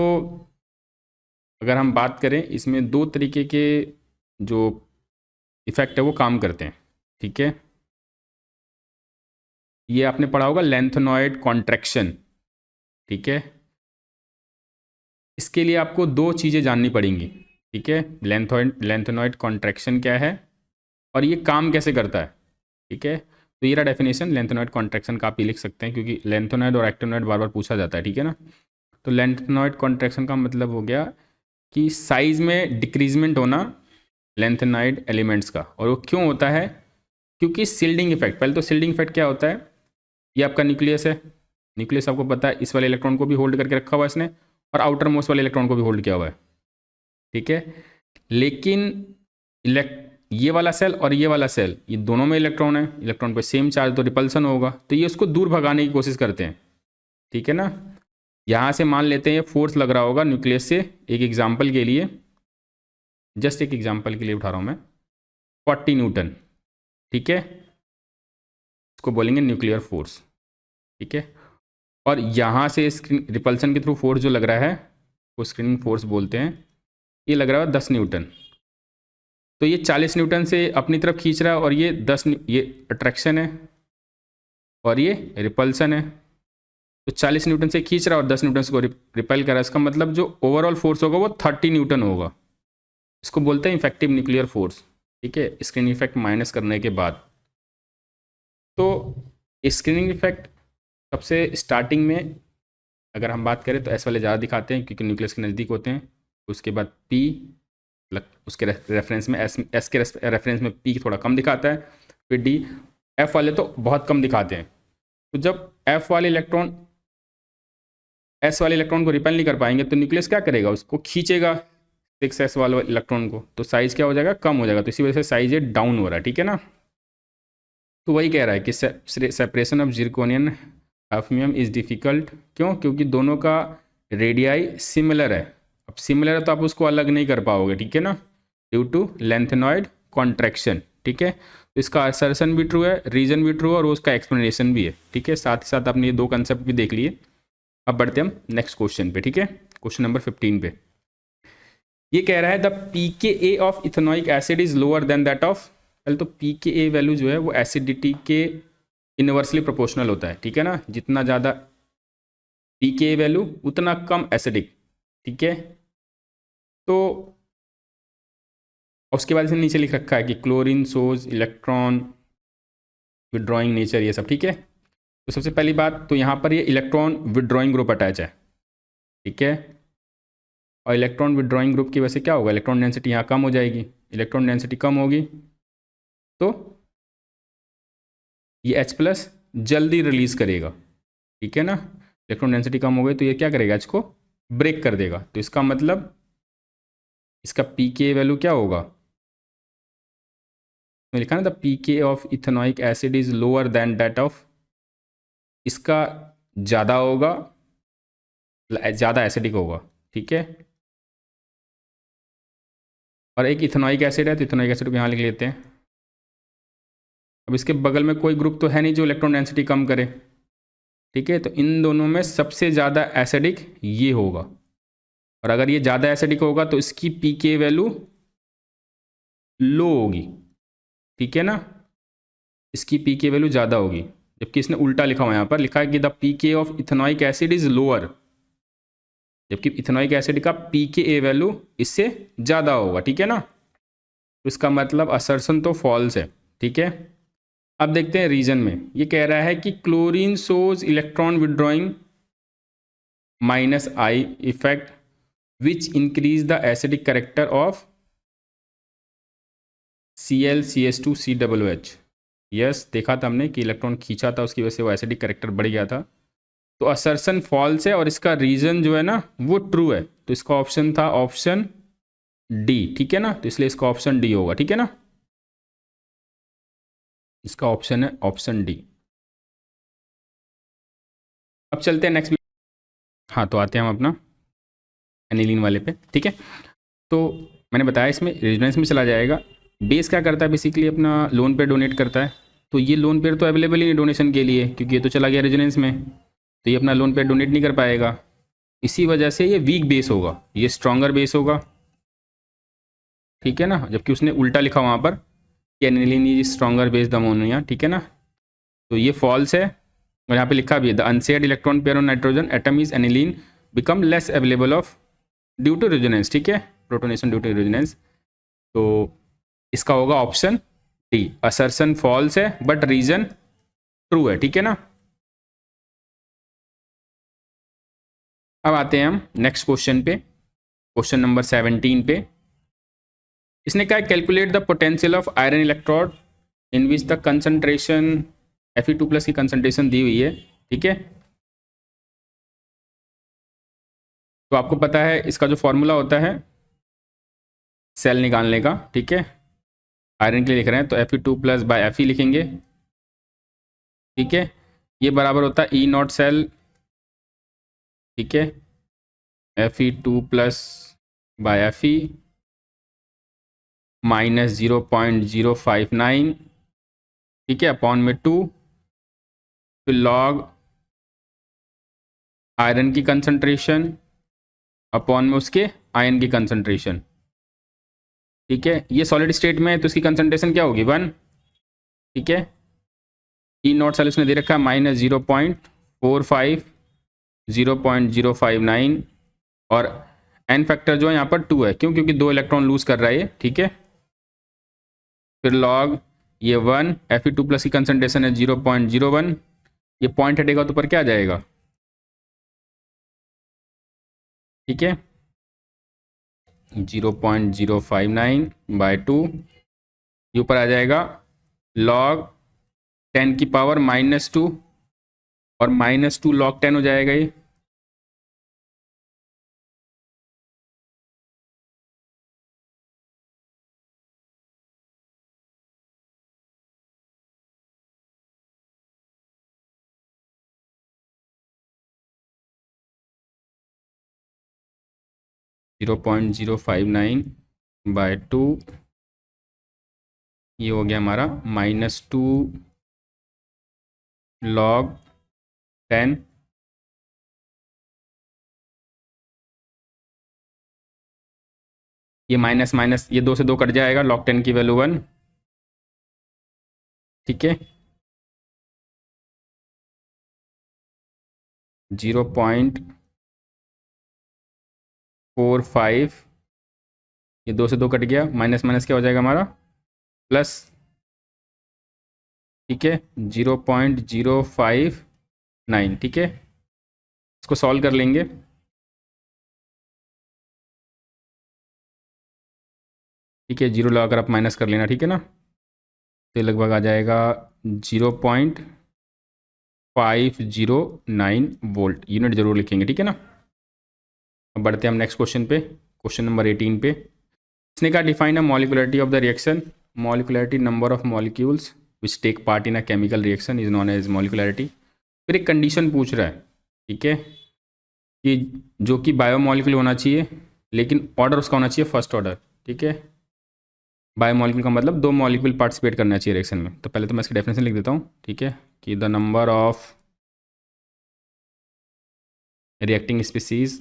अगर हम बात करें, इसमें दो तरीके के जो इफेक्ट है वो काम करते हैं, ठीक है। ये आपने पढ़ा होगा लेंथेनॉइड कॉन्ट्रैक्शन, ठीक है। इसके लिए आपको दो चीज़ें जाननी पड़ेंगी, ठीक है। लेंथेनॉइड कॉन्ट्रैक्शन क्या है और ये काम कैसे करता है, ठीक है। तो ये रहा डेफिनेशन लेंथेनॉइड कॉन्ट्रैक्शन का, आप ये लिख सकते हैं क्योंकि लेंथेनॉइड और एक्टिनॉइड बार बार पूछा जाता है, ठीक है ना। तो लेंथेनॉइड कॉन्ट्रैक्शन का मतलब हो गया कि साइज में डिक्रीजमेंट होना लेंथेनॉइड एलिमेंट्स का। और वो क्यों होता है, क्योंकि शिल्डिंग इफेक्ट। पहले तो शिल्डिंग इफेक्ट क्या होता है, ये आपका न्यूक्लियस है, न्यूक्लियस आपको पता है, इस वाले इलेक्ट्रॉन को भी होल्ड करके रखा हुआ है इसने, और आउटर मोस्ट वाले इलेक्ट्रॉन को भी होल्ड किया हुआ है, ठीक है। लेकिन ये वाला सेल और ये वाला सेल, ये दोनों में इलेक्ट्रॉन है, इलेक्ट्रॉन पे सेम चार्ज, तो रिपल्सन होगा, तो ये उसको दूर भगाने की कोशिश करते हैं, ठीक है ना। यहाँ से मान लेते हैं ये फोर्स लग रहा होगा न्यूक्लियस से, एक एग्जाम्पल के लिए, जस्ट एक एग्जाम्पल के लिए उठा रहा हूँ मैं, 40 न्यूटन, ठीक है, इसको बोलेंगे न्यूक्लियर फोर्स, ठीक है। और यहाँ से रिपल्सन के थ्रू फोर्स जो लग रहा है वो स्क्रीनिंग फोर्स बोलते हैं, ये लग रहा है 10 न्यूटन। तो ये 40 न्यूटन से अपनी तरफ खींच रहा है और ये 10, ये अट्रैक्शन है और ये रिपल्सन है। तो 40 न्यूटन से खींच रहा है और 10 न्यूटन से को रिपेल कर रहा है, इसका मतलब जो ओवरऑल फोर्स होगा वो 30 न्यूटन होगा। इसको बोलते हैं इफेक्टिव न्यूक्लियर फोर्स, ठीक है, स्क्रीनिंग इफेक्ट माइनस करने के बाद। तो स्क्रीनिंग इफेक्ट सबसे स्टार्टिंग में अगर हम बात करें तो एस वाले ज़्यादा दिखाते हैं क्योंकि न्यूक्लियस के नज़दीक होते हैं, उसके बाद पी, उसके रेफरेंस में एस के रेफरेंस में पी थोड़ा कम दिखाता है, फिर डी, एफ वाले तो बहुत कम दिखाते हैं। तो जब एफ वाले इलेक्ट्रॉन एस वाले इलेक्ट्रॉन को रिपेल नहीं कर पाएंगे तो न्यूक्लियस क्या करेगा, उसको खींचेगा 6s वाले इलेक्ट्रॉन को, तो साइज क्या हो जाएगा, कम हो जाएगा। तो इसी वजह से साइज ये डाउन हो रहा है, ठीक है ना। तो वही कह रहा है कि separation of zirconium hafnium is difficult, क्यों, क्योंकि दोनों का रेडियाई सिमिलर है। अब सिमिलर है तो आप उसको अलग नहीं कर पाओगे, ठीक है ना, ड्यू टू लेंथेनॉइड कॉन्ट्रैक्शन, ठीक है। तो इसका असर्शन भी ट्रू है, रीजन भी ट्रू है और उसका एक्सप्लेनेशन भी है, ठीक है। साथ ही साथ आपने ये दो कंसेप्ट भी देख लिए। अब बढ़ते हम नेक्स्ट क्वेश्चन पे, ठीक है, क्वेश्चन नंबर 15 पे। ये कह रहा है the pKa of ethanoic acid is lower than that of, पहले तो pKa वैल्यू जो है वो एसिडिटी के इनवर्सली प्रोपोर्शनल होता है, ठीक है ना। जितना ज़्यादा pKa वैल्यू उतना कम एसिडिक, ठीक है। तो उसके बाद से नीचे लिख रखा है कि क्लोरीन सोज इलेक्ट्रॉन विड्रॉइंग नेचर, ये सब ठीक है। तो सबसे पहली बात तो यहाँ पर ये इलेक्ट्रॉन विड्रॉइंग ग्रुप अटैच है, ठीक है। और इलेक्ट्रॉन विड्रॉइंग ग्रुप की वजह से क्या होगा, इलेक्ट्रॉन डेंसिटी यहाँ कम हो जाएगी, इलेक्ट्रॉन डेंसिटी कम होगी तो ये H+ जल्दी रिलीज करेगा, ठीक है ना। इलेक्ट्रॉन डेंसिटी कम हो गई तो ये क्या करेगा, H को ब्रेक कर देगा। तो इसका मतलब इसका pKa वैल्यू क्या होगा, तो लिखा ना the pKa of ethanoic acid is lower than that of, इसका ज़्यादा होगा, ज़्यादा एसिडिक होगा, ठीक है। और एक इथेनॉइक एसिड है तो इथेनॉइक एसिड को यहाँ लिख लेते हैं। अब इसके बगल में कोई ग्रुप तो है नहीं जो इलेक्ट्रॉन डेंसिटी कम करे, ठीक है। तो इन दोनों में सबसे ज़्यादा एसिडिक ये होगा, और अगर ये ज़्यादा एसिडिक होगा तो इसकी pKa वैल्यू लो होगी, ठीक है ना, इसकी pKa वैल्यू ज़्यादा होगी। जबकि इसने उल्टा लिखा हुआ, यहाँ पर लिखा है कि the pKa of ethanoic acid is lower, जबकि इथेनॉइक एसिड का pKa वैल्यू इससे ज़्यादा होगा, ठीक है ना। तो इसका मतलब असर्शन तो फॉल्स है, ठीक है। अब देखते हैं रीजन में, ये कह रहा है कि chlorine shows electron withdrawing minus I effect which increase the acidic character of ClCH2COOH। Yes, देखा था हमने कि इलेक्ट्रॉन खींचा था, उसकी वजह से वो एसिडिक करेक्टर बढ़ गया था। तो असर्शन फॉल्स है और इसका रीजन जो है ना वो ट्रू है, तो इसका ऑप्शन था ऑप्शन डी, ठीक है ना। तो इसलिए इसका ऑप्शन डी होगा, ठीक है ना। इसका ऑप्शन है ऑप्शन डी। अब चलते हैं नेक्स्ट। हाँ, तो आते हैं हम अपना एनिलीन वाले पे, ठीक है। तो मैंने बताया इसमें रेजोनेंस में चला जाएगा। बेस क्या करता है, बेसिकली अपना लोन पेयर डोनेट करता है। तो ये लोन पेयर तो अवेलेबल ही नहीं डोनेशन के लिए, क्योंकि ये तो चला गया रेजोनेंस में, तो ये अपना लोन पेयर डोनेट नहीं कर पाएगा। इसी वजह से ये वीक बेस होगा, ये स्ट्रॉन्गर बेस होगा, ठीक है ना। जबकि उसने उल्टा लिखा वहाँ पर कि aniline is stronger base the ammonia, ठीक है ना। तो ये फॉल्स है, और यहाँ पे लिखा भी है the unshared electron pair on nitrogen atom is aniline become less available of due to resonance, ठीक है, प्रोटोनेशन ड्यू टू रेजोनेंस। तो इसका होगा ऑप्शन डी, असर्शन फॉल्स है बट रीजन ट्रू है, ठीक है ना। अब आते हैं हम नेक्स्ट क्वेश्चन पे, क्वेश्चन नंबर 17 पे। इसने कहा calculate the potential of iron electrode in which the concentration Fe2+ की कंसंट्रेशन दी हुई है, ठीक है। तो आपको पता है इसका जो फॉर्मूला होता है सेल निकालने का, ठीक है। आयरन के लिए लिख रहे हैं तो Fe2+/Fe लिखेंगे, ठीक है। ये बराबर होता है E0 सेल, ठीक है, Fe2+/Fe माइनस 0.059, ठीक है, अपॉन में 2, फिर लॉग आयरन की कंसंट्रेशन अपॉन में उसके आयन की कंसंट्रेशन, ठीक है। ये सॉलिड स्टेट में है तो इसकी कंसंट्रेशन क्या होगी 1, ठीक है। E0 सेल उसने दे रखा है माइनस 0.45, 0.059, और एन फैक्टर जो है यहाँ पर 2 है, क्यों, क्योंकि 2 इलेक्ट्रॉन लूज कर रहा है ये, ठीक है। फिर लॉग ये 1, Fe2+ की कंसंट्रेशन है 0.01, ये पॉइंट हटेगा तो ऊपर क्या आ जाएगा, ठीक है, 0.059/2, ये ऊपर आ जाएगा लॉग 10 की पावर -2, और -2 log 10 हो जाएगा ये, (0.059/2), ये हो गया हमारा -2 log 10, ये माइनस माइनस ये 2 से 2 कट जाएगा, log 10 की वैल्यू 1, ठीक है। 0.45, ये 2 से 2 कट गया, माइनस माइनस क्या हो जाएगा हमारा प्लस, ठीक है, 0.059, ठीक है। इसको सॉल्व कर लेंगे, ठीक है, 0 लगाकर आप माइनस कर लेना, ठीक है ना। तो लगभग आ जाएगा 0.509 वोल्ट, यूनिट जरूर लिखेंगे, ठीक है ना। अब बढ़ते हैं हम नेक्स्ट क्वेश्चन पे, क्वेश्चन नंबर 18 पे। इसने कहा define a molecularity of the reaction, molecularity number of molecules which take part in a chemical reaction is known as molecularity. फिर एक कंडीशन पूछ रहा है, ठीक है, कि जो कि बायोमॉलिक्यूल होना चाहिए, लेकिन ऑर्डर उसका होना चाहिए फर्स्ट ऑर्डर, ठीक है। बायोमॉलिक्यूल का मतलब 2 मॉलिक्यूल पार्टिसिपेट करना चाहिए रिएक्शन में। तो पहले तो मैं इसकी डेफिनेशन लिख देता हूँ, ठीक है, कि the number of reacting species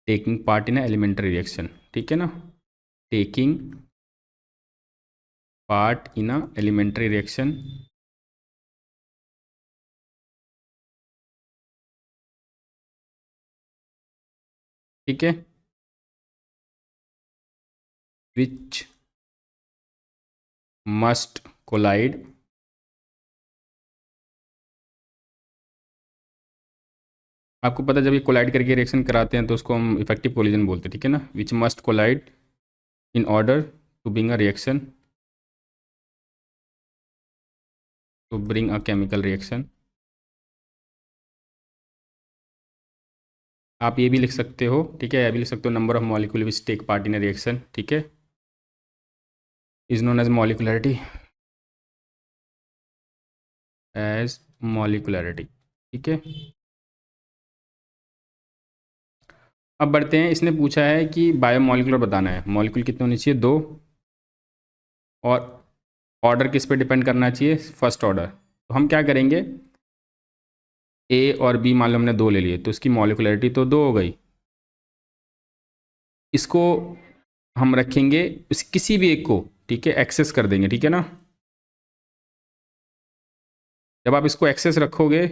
taking part in elementary reaction, ठीक है ना, taking part in elementary reaction ठीक है, विच मस्ट कोलाइड आपको पता है जब ये कोलाइड करके रिएक्शन कराते हैं तो उसको हम इफेक्टिव कोलिजन बोलते हैं, ठीक है ना। Which must collide in order to bring a reaction to bring a chemical reaction. आप ये भी लिख सकते हो, ठीक है, ये भी लिख सकते हो number of molecule which take part in a reaction, ठीक है, is known as molecularity, as molecularity, ठीक है। अब बढ़ते हैं, इसने पूछा है कि बायोमोलिकुलर बताना है, मॉलिक्यूल कितने होने चाहिए, दो, और ऑर्डर किस पे डिपेंड करना चाहिए, फर्स्ट ऑर्डर। तो हम क्या करेंगे, ए और बी मान लो हमने दो ले लिए तो इसकी मॉलिकुलरिटी तो दो हो गई। इसको हम रखेंगे इस किसी भी एक को, ठीक है, एक्सेस कर देंगे, ठीक है ना। जब आप इसको एक्सेस रखोगे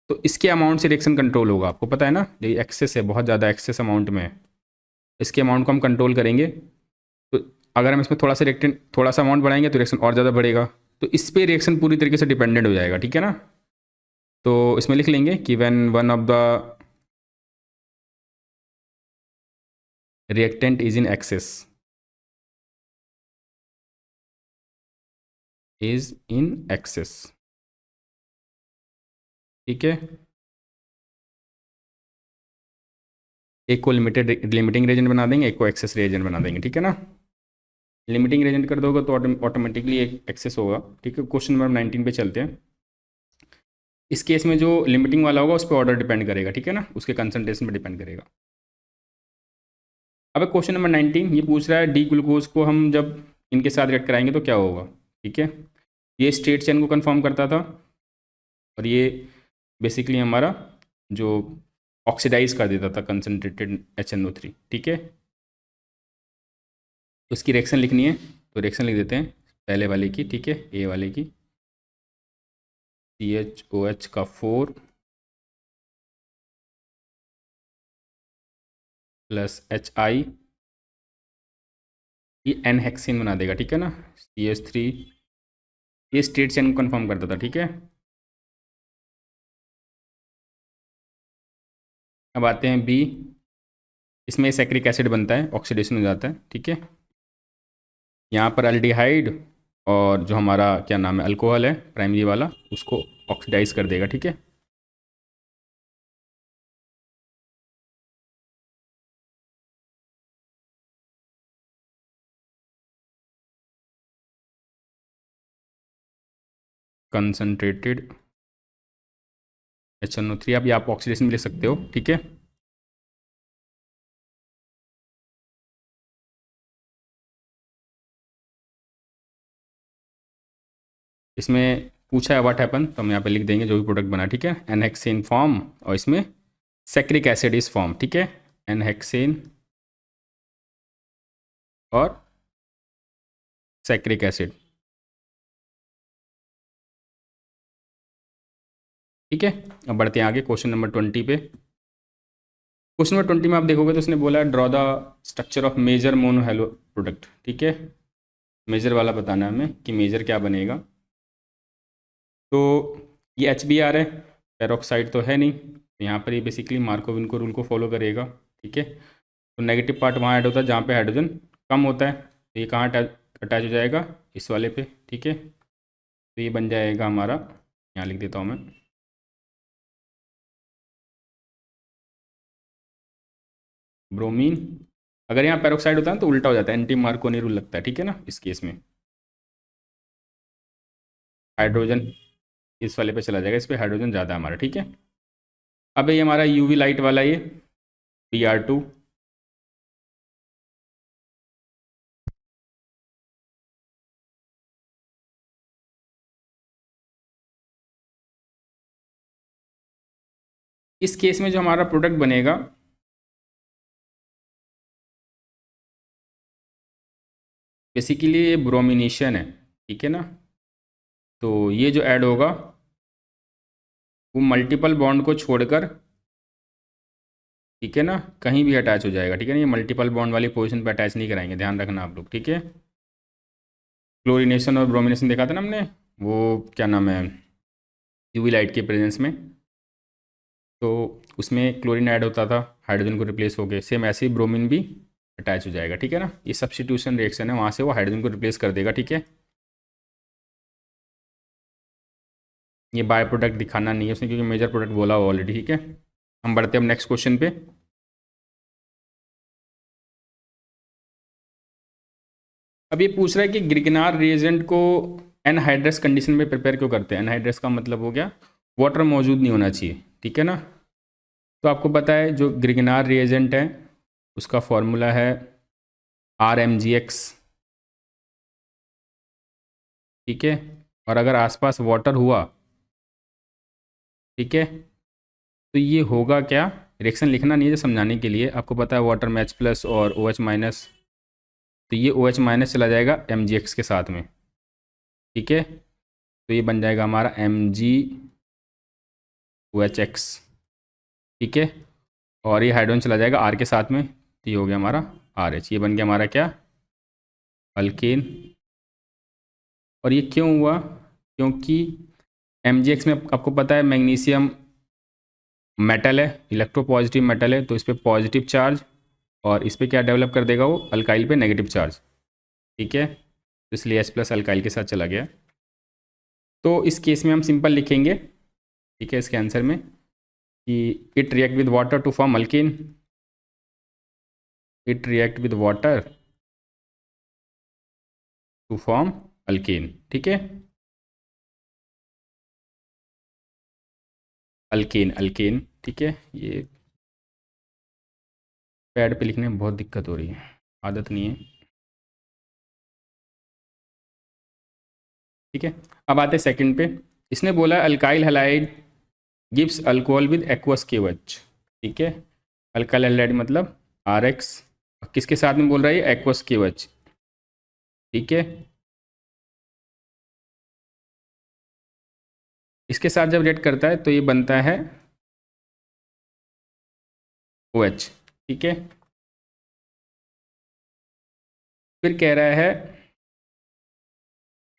तो इसके अमाउंट से रिएक्शन कंट्रोल होगा, आपको पता है ना, ये एक्सेस है, बहुत ज़्यादा एक्सेस अमाउंट में है, इसके अमाउंट को हम कंट्रोल करेंगे। तो अगर हम इसमें थोड़ा सा रिएक्टेंट थोड़ा सा अमाउंट बढ़ाएंगे तो रिएक्शन और ज़्यादा बढ़ेगा, तो इस पर रिएक्शन पूरी तरीके से डिपेंडेंट हो जाएगा, ठीक है ना। तो इसमें लिख लेंगे कि when one of the reactant is in excess, is in excess, ठीक है, एक को लिमिटिंग रेजेंट बना देंगे, एक को एक्सेस रेजेंट बना देंगे, ठीक है ना। लिमिटिंग रेजेंट कर दोगे तो ऑटोमेटिकली एक एक्सेस होगा, ठीक है। क्वेश्चन नंबर 19 पे चलते हैं। इस केस में जो लिमिटिंग वाला होगा उस पर ऑर्डर डिपेंड करेगा, ठीक है ना, उसके कंसंट्रेशन पर डिपेंड करेगा। अब क्वेश्चन नंबर 19 ये पूछ रहा है डी ग्लूकोज को हम जब इनके साथ रिएक्ट कराएंगे तो क्या होगा, ठीक है। ये स्ट्रेट चेन को कंफर्म करता था और ये बेसिकली हमारा जो ऑक्सीडाइज कर देता था कंसनट्रेटेड HNO3, ठीक है। तो इसकी रिएक्शन लिखनी है तो रिएक्शन लिख देते हैं पहले वाले की, ठीक है, ए वाले की, CHOH का 4 प्लस HI, ये एन हेक्सिन बना देगा, ठीक है ना, CH3, ये स्ट्रेट चेन को कंफर्म करता था, ठीक है। अब आते हैं बी, इसमें सैक्रिक एसिड बनता है, ऑक्सीडेशन हो जाता है, ठीक है। यहाँ पर एल्डिहाइड और जो हमारा क्या नाम है अल्कोहल है प्राइमरी वाला, उसको ऑक्सीडाइज कर देगा, ठीक है। कंसनट्रेटेड HNO3, अब ये आप ऑक्सीडेशन भी ले सकते हो, ठीक है। इसमें पूछा है व्हाट हैपन, तो हम यहाँ पे लिख देंगे जो भी प्रोडक्ट बना, ठीक है, एनहेक्सेन फॉर्म, और इसमें सैक्रिक एसिड इज फॉर्म, ठीक है, एनहेक्सेन और सैक्रिक एसिड, ठीक है। अब बढ़ते हैं आगे क्वेश्चन नंबर 20 पे। क्वेश्चन नंबर 20 में आप देखोगे तो उसने बोला draw the structure of major monohalo product, ठीक है। मेजर वाला बताना है हमें कि मेजर क्या बनेगा। तो ये HBr है, पेरोक्साइड तो है नहीं, यहाँ पर ये बेसिकली मार्कोविन रूल को फॉलो करेगा, ठीक है। तो नेगेटिव पार्ट वहाँ ऐड होता है जहाँ पे हाइड्रोजन कम होता है, तो ये कहाँ अटैच हो जाएगा, इस वाले पे, ठीक है। तो ये बन जाएगा हमारा, यहाँ लिख देता हूँ मैं, ब्रोमीन। अगर यहाँ पेरोक्साइड होता है तो उल्टा हो जाता है, एंटी मार्कोनी रूल लगता है, ठीक है ना। इस केस में हाइड्रोजन इस वाले पे चला जाएगा, इस पर हाइड्रोजन ज़्यादा है हमारा, ठीक है। अब ये हमारा UV लाइट वाला ये Br2, इस केस में जो हमारा प्रोडक्ट बनेगा बेसिकली ये ब्रोमिनेशन है, ठीक है ना। तो ये जो ऐड होगा वो मल्टीपल बॉन्ड को छोड़कर ठीक है ना, कहीं भी अटैच हो जाएगा, ठीक है ना। ये मल्टीपल बॉन्ड वाली पोजीशन पे अटैच नहीं कराएंगे, ध्यान रखना आप लोग, ठीक है। क्लोरीनेशन और ब्रोमिनेशन देखा था ना हमने, वो क्या नाम है, यूवी लाइट के प्रेजेंस में, तो उसमें क्लोरीन ऐड होता था हाइड्रोजन को रिप्लेस हो गए, सेम ऐसे ही ब्रोमीन भी अटैच हो जाएगा, ठीक है ना। ये सब्स्टिट्यूशन रिएक्शन है, वहाँ से वो हाइड्रोजन को रिप्लेस कर देगा, ठीक है। ये बाय प्रोडक्ट दिखाना नहीं है उसने, क्योंकि मेजर प्रोडक्ट बोला हुआ ऑलरेडी, ठीक है। हम बढ़ते हैं अब नेक्स्ट क्वेश्चन पे। अब ये पूछ रहा है कि ग्रिगनार रिएजेंट को एनहाइड्रस कंडीशन में प्रिपेयर क्यों करते हैं। एनहाइड्रस का मतलब हो गया वाटर मौजूद नहीं होना चाहिए, ठीक है ना। तो आपको पता है जो ग्रिगनार रिएजेंट है उसका फॉर्मूला है RmGx, ठीक है। और अगर आसपास वाटर हुआ, ठीक है, तो ये होगा क्या, रिएक्शन लिखना नहीं है, समझाने के लिए। आपको पता है वाटर में H+ और OH-, तो ये OH- चला जाएगा MgX के साथ में, ठीक है। तो ये बन जाएगा हमारा MgOHX, ठीक है। और ये हाइड्रोजन चला जाएगा R के साथ में, तो ये हो गया हमारा RH। ये बन गया हमारा क्या, अल्केन। और ये क्यों हुआ, क्योंकि MgX में आपको पता है मैग्नीशियम मेटल है, इलेक्ट्रोपॉजिटिव मेटल है, तो इस पर पॉजिटिव चार्ज, और इस पर क्या डेवलप कर देगा वो, अल्काइल पे नेगेटिव चार्ज, ठीक है। तो इसलिए H+ अल्काइल के साथ चला गया। तो इस केस में हम सिंपल लिखेंगे, ठीक है, इसके आंसर में कि it react with water to form alkane, it react with water to form alkane, ठीक है। अल्केन, अल्केन, ठीक है। ये पैड पे लिखने में बहुत दिक्कत हो रही है, आदत नहीं है, ठीक है। अब आते हैं सेकंड पे। इसने बोला alkyl halide gives alcohol with aqueous KOH, ठीक है। अल्काइल हैलाइड मतलब RX, किसके साथ में बोल रहा है, एक्वस केवच, ठीक है। इसके साथ जब रिएक्ट करता है तो ये बनता है OH, ठीक है। फिर कह रहा है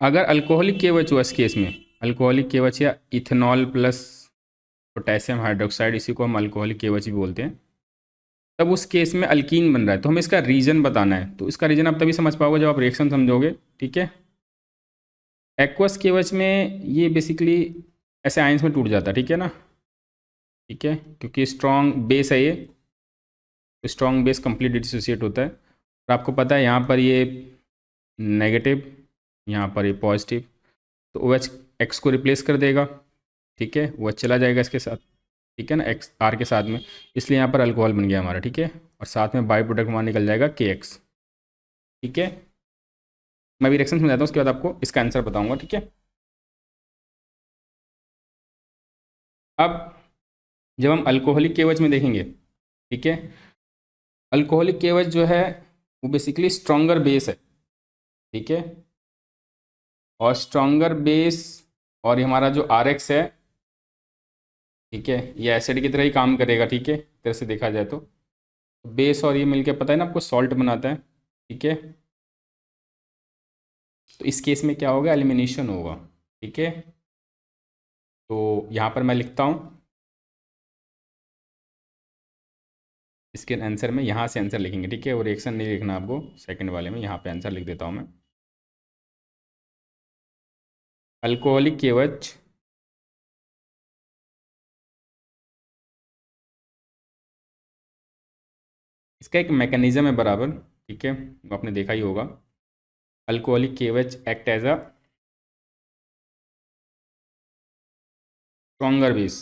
अगर अल्कोहलिक केवच हुआ, इस केस में अल्कोहलिक केवच या इथेनॉल प्लस पोटेशियम हाइड्रोक्साइड, इसी को हम अल्कोहलिक केवच भी बोलते हैं, तब उस केस में अल्कीन बन रहा है। तो हमें इसका रीजन बताना है, तो इसका रीजन आप तभी समझ पाओगे जब आप रिएक्शन समझोगे, ठीक है। एक्वस केवच में ये बेसिकली ऐसे आयंस में टूट जाता है, ठीक है ना, ठीक है, क्योंकि स्ट्रॉन्ग बेस है ये, स्ट्रॉन्ग बेस कंप्लीट डिसोसिएट होता है। और आपको पता है यहाँ पर ये नेगेटिव, यहाँ पर ये पॉजिटिव, तो OH X को रिप्लेस कर देगा, ठीक है, वो चला जाएगा इसके साथ, ठीक है ना, X R के साथ में, इसलिए यहाँ पर अल्कोहल बन गया हमारा, ठीक है। और साथ में बाई प्रोडक्ट वहाँ निकल जाएगा KX, ठीक है। मैं भी रिएक्शन समझाता हूँ, उसके बाद आपको इसका आंसर बताऊंगा, ठीक है। अब जब हम अल्कोहलिक केवच में देखेंगे, ठीक है, अल्कोहलिक केवच जो है वो बेसिकली स्ट्रॉन्गर बेस है, ठीक है। और स्ट्रॉन्गर बेस और ये हमारा जो RX है, ठीक है, ये एसिड की तरह ही काम करेगा, ठीक है, तरह से देखा जाए तो बेस और ये मिलके पता है ना आपको सॉल्ट बनाता है, ठीक है। तो इस केस में क्या होगा, एलिमिनेशन होगा, ठीक है। तो यहाँ पर मैं लिखता हूँ इसके आंसर में, यहाँ से आंसर लिखेंगे, ठीक है, और रिएक्शन नहीं लिखना आपको, सेकंड वाले में यहाँ पे आंसर लिख देता हूँ मैं। अल्कोहलिक केवच इसका एक मैकेनिज्म है बराबर, ठीक है, वो आपने देखा ही होगा। Alcoholic KOH act as a stronger base,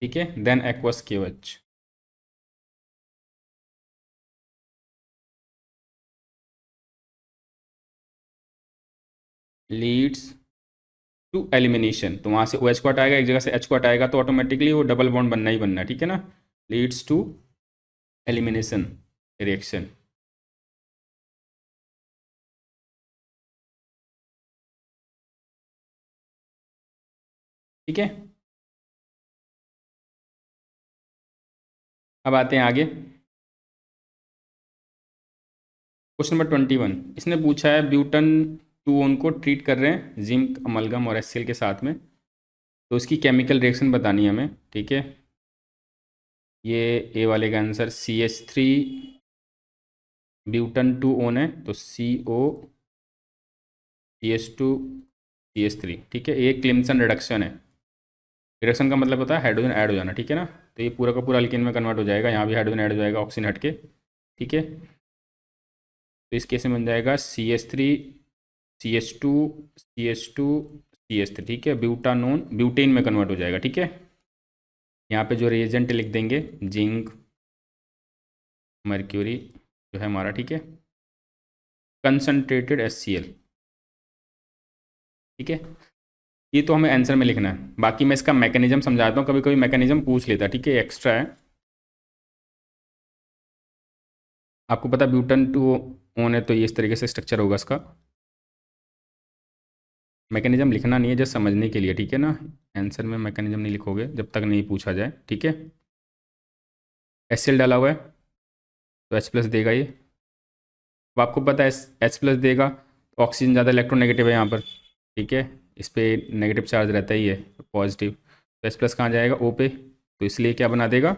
ठीक है, then aqueous KOH, leads to elimination. तो वहाँ से OH को हटाएगा, एक जगह से H को हटाएगा, तो ऑटोमेटिकली वो डबल बॉन्ड बनना ही बनना है, ठीक है ना, लीड्स टू एलिमिनेशन रिएक्शन, ठीक है। अब आते हैं आगे, क्वेश्चन नंबर 21। इसने पूछा है ब्यूटन 2 को ट्रीट कर रहे हैं जिंक अमलगम और HCl के साथ में, तो इसकी केमिकल रिएक्शन बतानी है हमें, ठीक है। ये ए वाले का आंसर CH3 ब्यूटन 2 है, तो CO CH2 CH3, ठीक है। ये क्लिम्सन रिडक्शन है। रिडक्शन का मतलब होता है हाइड्रोजन ऐड हो जाना, ठीक है ना। तो ये पूरा का पूरा अल्कीन में कन्वर्ट हो जाएगा, यहाँ भी हाइड्रोजन ऐड हो जाएगा ऑक्सीजन हट के, ठीक है। तो इस केस में बन जाएगा CH3 CH2 CH2 CH3, ठीक है। ब्यूटानोन ब्यूटेन में कन्वर्ट हो जाएगा, ठीक है। यहाँ पे जो रिएजेंट लिख देंगे जिंक मर्क्यूरी जो है हमारा, ठीक है। कंसनट्रेटेड HCl, ठीक है। ये तो हमें आंसर में लिखना है, बाकी मैं इसका मैकेनिज्म समझाता हूँ, कभी कभी मैकेनिज्म पूछ लेता है, ठीक है, एक्स्ट्रा है। आपको पता ब्यूटन 2 है तो ये इस तरीके से स्ट्रक्चर होगा इसका। मैकेनिज्म लिखना नहीं है, जस्ट समझने के लिए, ठीक है ना। आंसर में मैकेनिज्म नहीं लिखोगे जब तक नहीं पूछा जाए, ठीक है। HCl डाला हुआ है तो H+ देगा ये। अब आपको पता है H+ देगा तो ऑक्सीजन ज़्यादा इलेक्ट्रोनेगेटिव है यहाँ पर, ठीक है। इस पर नेगेटिव चार्ज रहता ही है, पॉजिटिव, तो H+ कहाँ जाएगा O पे, तो इसलिए क्या बना देगा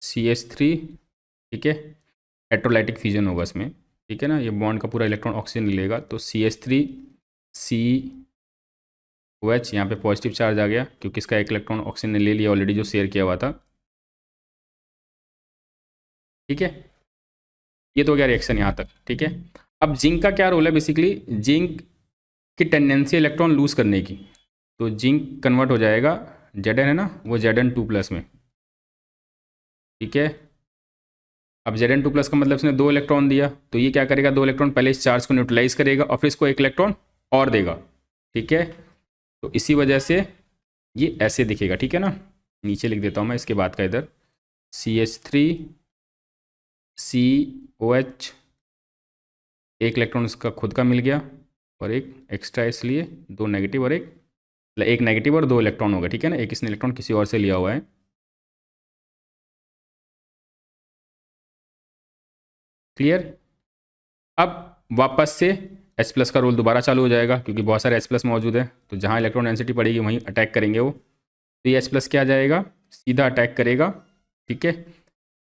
CH3, ठीक है। इलेक्ट्रोलाइटिक फ्यूजन होगा इसमें, ठीक है ना। ये बॉन्ड का पूरा इलेक्ट्रॉन ऑक्सीजन लेगा, तो CH3 COH, यहाँ पे पॉजिटिव चार्ज आ गया क्योंकि इसका एक इलेक्ट्रॉन ऑक्सीजन ने ले लिया ऑलरेडी जो शेयर किया हुआ था, ठीक है। ये तो हो गया रिएक्शन यहाँ तक, ठीक है। अब जिंक का क्या रोल है, बेसिकली जिंक की टेंडेंसी इलेक्ट्रॉन लूज करने की, तो जिंक कन्वर्ट हो जाएगा Zn है ना, वो Zn2+ में, ठीक है। अब Zn2+ का मतलब इसने 2 इलेक्ट्रॉन दिया, तो ये क्या करेगा, 2 इलेक्ट्रॉन पहले इस चार्ज को न्यूट्रलाइज करेगा और फिर इसको 1 इलेक्ट्रॉन और देगा, ठीक है। तो इसी वजह से ये ऐसे दिखेगा, ठीक है ना। नीचे लिख देता हूँ मैं इसके बाद का इधर CH3 COH, 1 इलेक्ट्रॉन इसका खुद का मिल गया और एक एक्स्ट्रा, इसलिए 2 नेगेटिव और एक नेगेटिव और 2 इलेक्ट्रॉन होगा, ठीक है ना। एक इसने इलेक्ट्रॉन किसी और से लिया हुआ है, क्लियर। अब वापस से H+ का रोल दोबारा चालू हो जाएगा क्योंकि बहुत सारे H+ मौजूद है, तो जहाँ इलेक्ट्रॉन डेंसिटी पड़ेगी वहीं अटैक करेंगे वो, तो ये H+ क्या जाएगा, सीधा अटैक करेगा, ठीक है।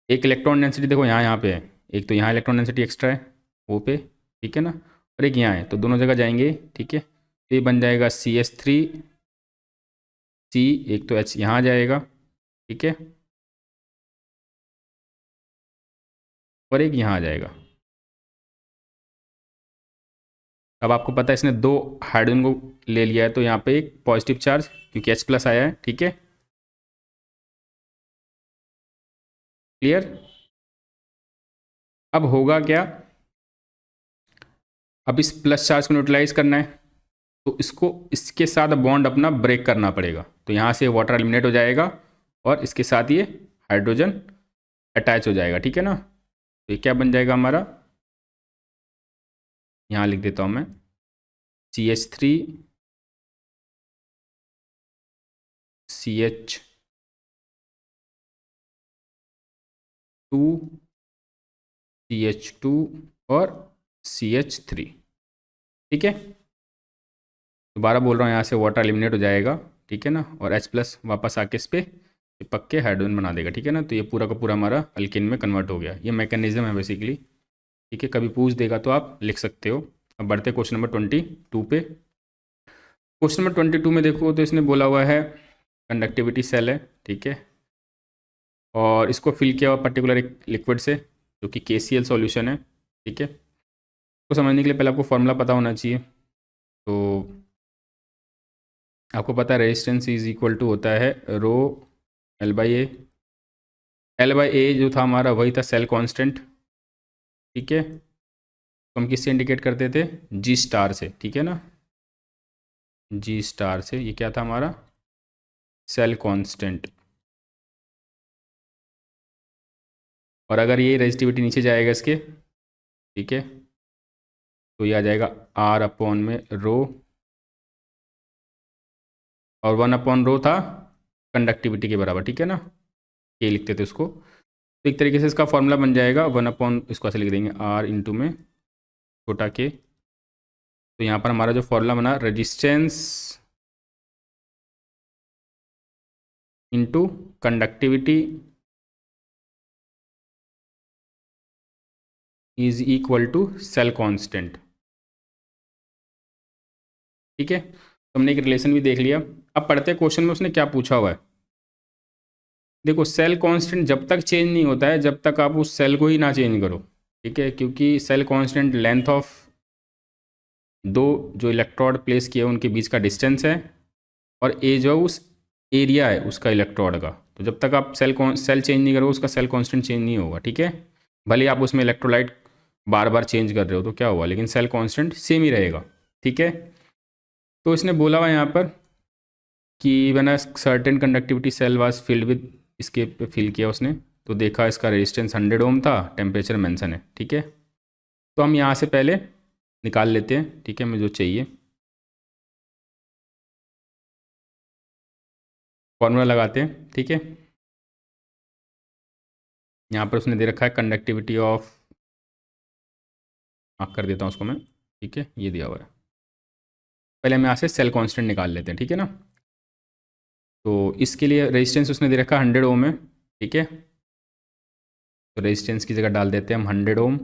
एक इलेक्ट्रॉन डेंसिटी देखो यहाँ यहाँ पे है, एक तो यहाँ इलेक्ट्रॉन डेंसिटी एक्स्ट्रा है वो पे, ठीक है ना, और एक यहाँ है, तो दोनों जगह जाएंगे, ठीक है। तो ये बन जाएगा CH3 C, एक तो H यहाँ जाएगा, ठीक है, और एक यहाँ आ जाएगा। अब आपको पता है इसने 2 हाइड्रोजन को ले लिया है, तो यहाँ पे एक पॉजिटिव चार्ज क्योंकि H+ आया है, ठीक है, क्लियर। अब होगा क्या, अब इस प्लस चार्ज को न्यूट्रलाइज करना है, तो इसको इसके साथ बॉन्ड अपना ब्रेक करना पड़ेगा, तो यहाँ से वाटर एलिमिनेट हो जाएगा और इसके साथ ये हाइड्रोजन अटैच हो जाएगा, ठीक है ना। तो ये क्या बन जाएगा हमारा, यहाँ लिख देता हूँ मैं CH3 CH2 CH2 और CH3, ठीक है। दोबारा बोल रहा हूँ, यहाँ से वाटर एलिमिनेट हो जाएगा, ठीक है ना, और H+ वापस आके इस पर चिपक के हाइड्रोजन बना देगा, ठीक है ना। तो ये पूरा का पूरा हमारा अल्किन में कन्वर्ट हो गया, ये मैकेनिज्म है बेसिकली, ठीक है। कभी पूछ देगा तो आप लिख सकते हो। अब बढ़ते क्वेश्चन नंबर 22 पे। क्वेश्चन नंबर 22 में देखो तो इसने बोला हुआ है कंडक्टिविटी सेल है, ठीक है, और इसको फिल किया हुआ पर्टिकुलर एक लिक्विड से जो कि KCl सॉल्यूशन है, ठीक है। तो समझने के लिए पहले आपको फॉर्मूला पता होना चाहिए, तो आपको पता है रेजिस्टेंस इज इक्वल टू होता है रो L/A। L/A जो था हमारा वही था सेल कांस्टेंट, ठीक है। तो हम किससे इंडिकेट करते थे, G* से, ठीक है ना, G* से। ये क्या था हमारा सेल कांस्टेंट, और अगर ये रेजिस्टिविटी नीचे जाएगा इसके, ठीक है, तो ये आ जाएगा R/में रो, और 1/रो था कंडक्टिविटी के बराबर, ठीक है ना। के लिखते थे उसको। तो एक तरीके से इसका फॉर्मूला बन जाएगा 1/, इसको ऐसे लिख देंगे R इंटू में छोटा के। तो यहाँ पर हमारा जो फॉर्मूला बना resistance into conductivity is equal to cell constant. ठीक है, तो हमने एक रिलेशन भी देख लिया। अब पढ़ते क्वेश्चन में उसने क्या पूछा हुआ है। देखो सेल कांस्टेंट जब तक चेंज नहीं होता है जब तक आप उस सेल को ही ना चेंज करो। ठीक है, क्योंकि सेल कांस्टेंट लेंथ ऑफ दो जो इलेक्ट्रोड प्लेस किए उनके बीच का डिस्टेंस है और ए जो उस एरिया है उसका इलेक्ट्रोड का। तो जब तक आप सेल चेंज नहीं करो उसका सेल कांस्टेंट चेंज नहीं होगा। ठीक है, भले आप उसमें इलेक्ट्रोलाइट बार बार चेंज कर रहे हो तो क्या हुआ, लेकिन सेल कांस्टेंट सेम ही रहेगा। ठीक है, तो इसने बोला हुआ यहाँ पर कि when a certain conductivity cell was filled with, इसके पे फिल किया उसने तो देखा इसका रेजिस्टेंस 100 ओम था, टेम्परेचर मेंशन है। ठीक है, तो हम यहाँ से पहले निकाल लेते हैं। ठीक है, हमें जो चाहिए फॉर्मूला लगाते हैं। ठीक है, यहाँ पर उसने दे रखा है कंडक्टिविटी ऑफ, मार्क कर देता हूँ उसको मैं। ठीक है, ये दिया हुआ है। पहले हम यहाँ से सेल कांस्टेंट निकाल लेते हैं। ठीक है ना, तो इसके लिए रेजिस्टेंस उसने दे रखा है 100 ओम है। ठीक है, तो रेजिस्टेंस की जगह डाल देते हैं हम 100 ओम।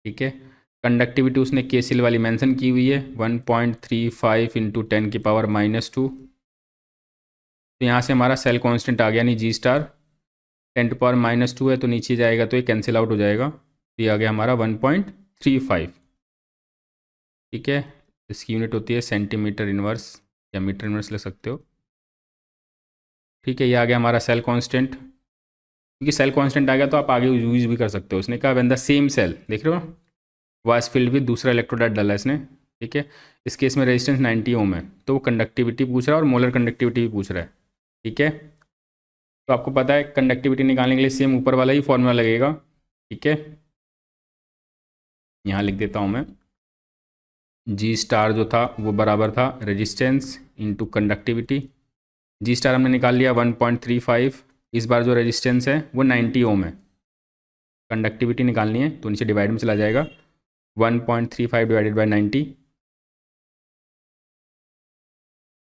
ठीक है, कंडक्टिविटी उसने केसीएल वाली मेंशन की हुई है 1.35 इंटू 10⁻²। तो यहाँ से हमारा सेल कांस्टेंट आ गया, नहीं जी स्टार 10⁻² है तो नीचे जाएगा तो ये कैंसिल आउट हो जाएगा। ये आ गया हमारा 1.35। ठीक है, इसकी यूनिट होती है सेंटीमीटर इनवर्स या मीटर इनवर्स ले सकते हो। ठीक है, ये आ गया हमारा सेल कांस्टेंट। क्योंकि सेल कांस्टेंट आ गया तो आप आगे यूज भी कर सकते हो। उसने कहा व्हेन द सेम सेल, देख रहे हो वाज फिल्ड विद, दूसरा इलेक्ट्रोडाइट डाला इसने। ठीक है, इस केस में रेजिस्टेंस 90 ओम है तो वो कंडक्टिविटी पूछ रहा है और मोलर कंडक्टिविटी भी पूछ रहा है। ठीक है, तो आपको पता है कंडक्टिविटी निकालने के लिए सेम ऊपर वाला ही फॉर्मूला लगेगा। ठीक है, यहाँ लिख देता हूँ मैं, जी स्टार जो था वो बराबर था रेजिस्टेंस इंटू कंडक्टिविटी। जी स्टार हमने निकाल लिया 1.35। इस बार जो रेजिस्टेंस है वो 90 ओम है। कंडक्टिविटी निकालनी है तो नीचे डिवाइड में चला जाएगा 1.35 डिवाइडेड बाई 90।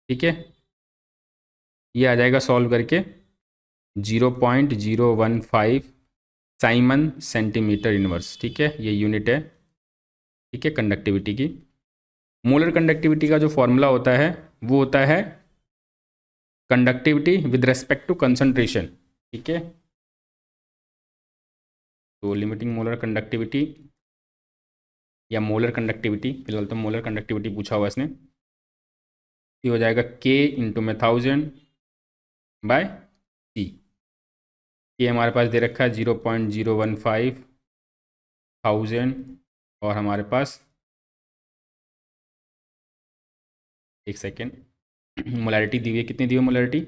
ठीक है, ये आ जाएगा सॉल्व करके 0.015 साइमन सेंटीमीटर इनवर्स। ठीक है, ये यूनिट है। ठीक है, कंडक्टिविटी की। मोलर कंडक्टिविटी का जो फॉर्मूला होता है वो होता है conductivity with respect to concentration. ठीक है, तो लिमिटिंग मोलर कंडक्टिविटी या मोलर कंडक्टिविटी, फिलहाल तो मोलर कंडक्टिविटी पूछा हुआ इसने, ये हो जाएगा K इंटू में 1000 बाय C। ये हमारे पास दे रखा है 0.015 1000 और हमारे पास एक सेकेंड मोलैरिटी दी हुई है। कितनी दी हुई मोलैरिटी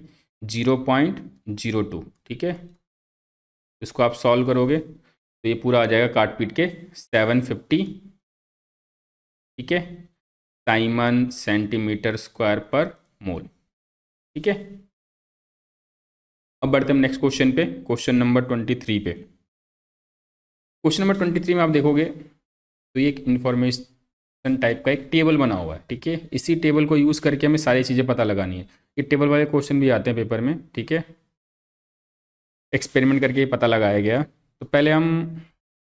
0.02। ठीक है, इसको आप सॉल्व करोगे तो ये पूरा आ जाएगा काट पीट के 750। ठीक है, साइमन सेंटीमीटर स्क्वायर पर मोल। ठीक है, अब बढ़ते हैं नेक्स्ट क्वेश्चन पे, क्वेश्चन नंबर 23 पे। क्वेश्चन नंबर 23 में आप देखोगे तो ये एक इन्फॉर्मेशन टाइप का एक टेबल बना हुआ है। ठीक है, इसी टेबल को यूज़ करके हमें सारी चीज़ें पता लगानी है। ये टेबल वाले क्वेश्चन भी आते हैं पेपर में। ठीक है, एक्सपेरिमेंट करके पता लगाया गया। तो पहले हम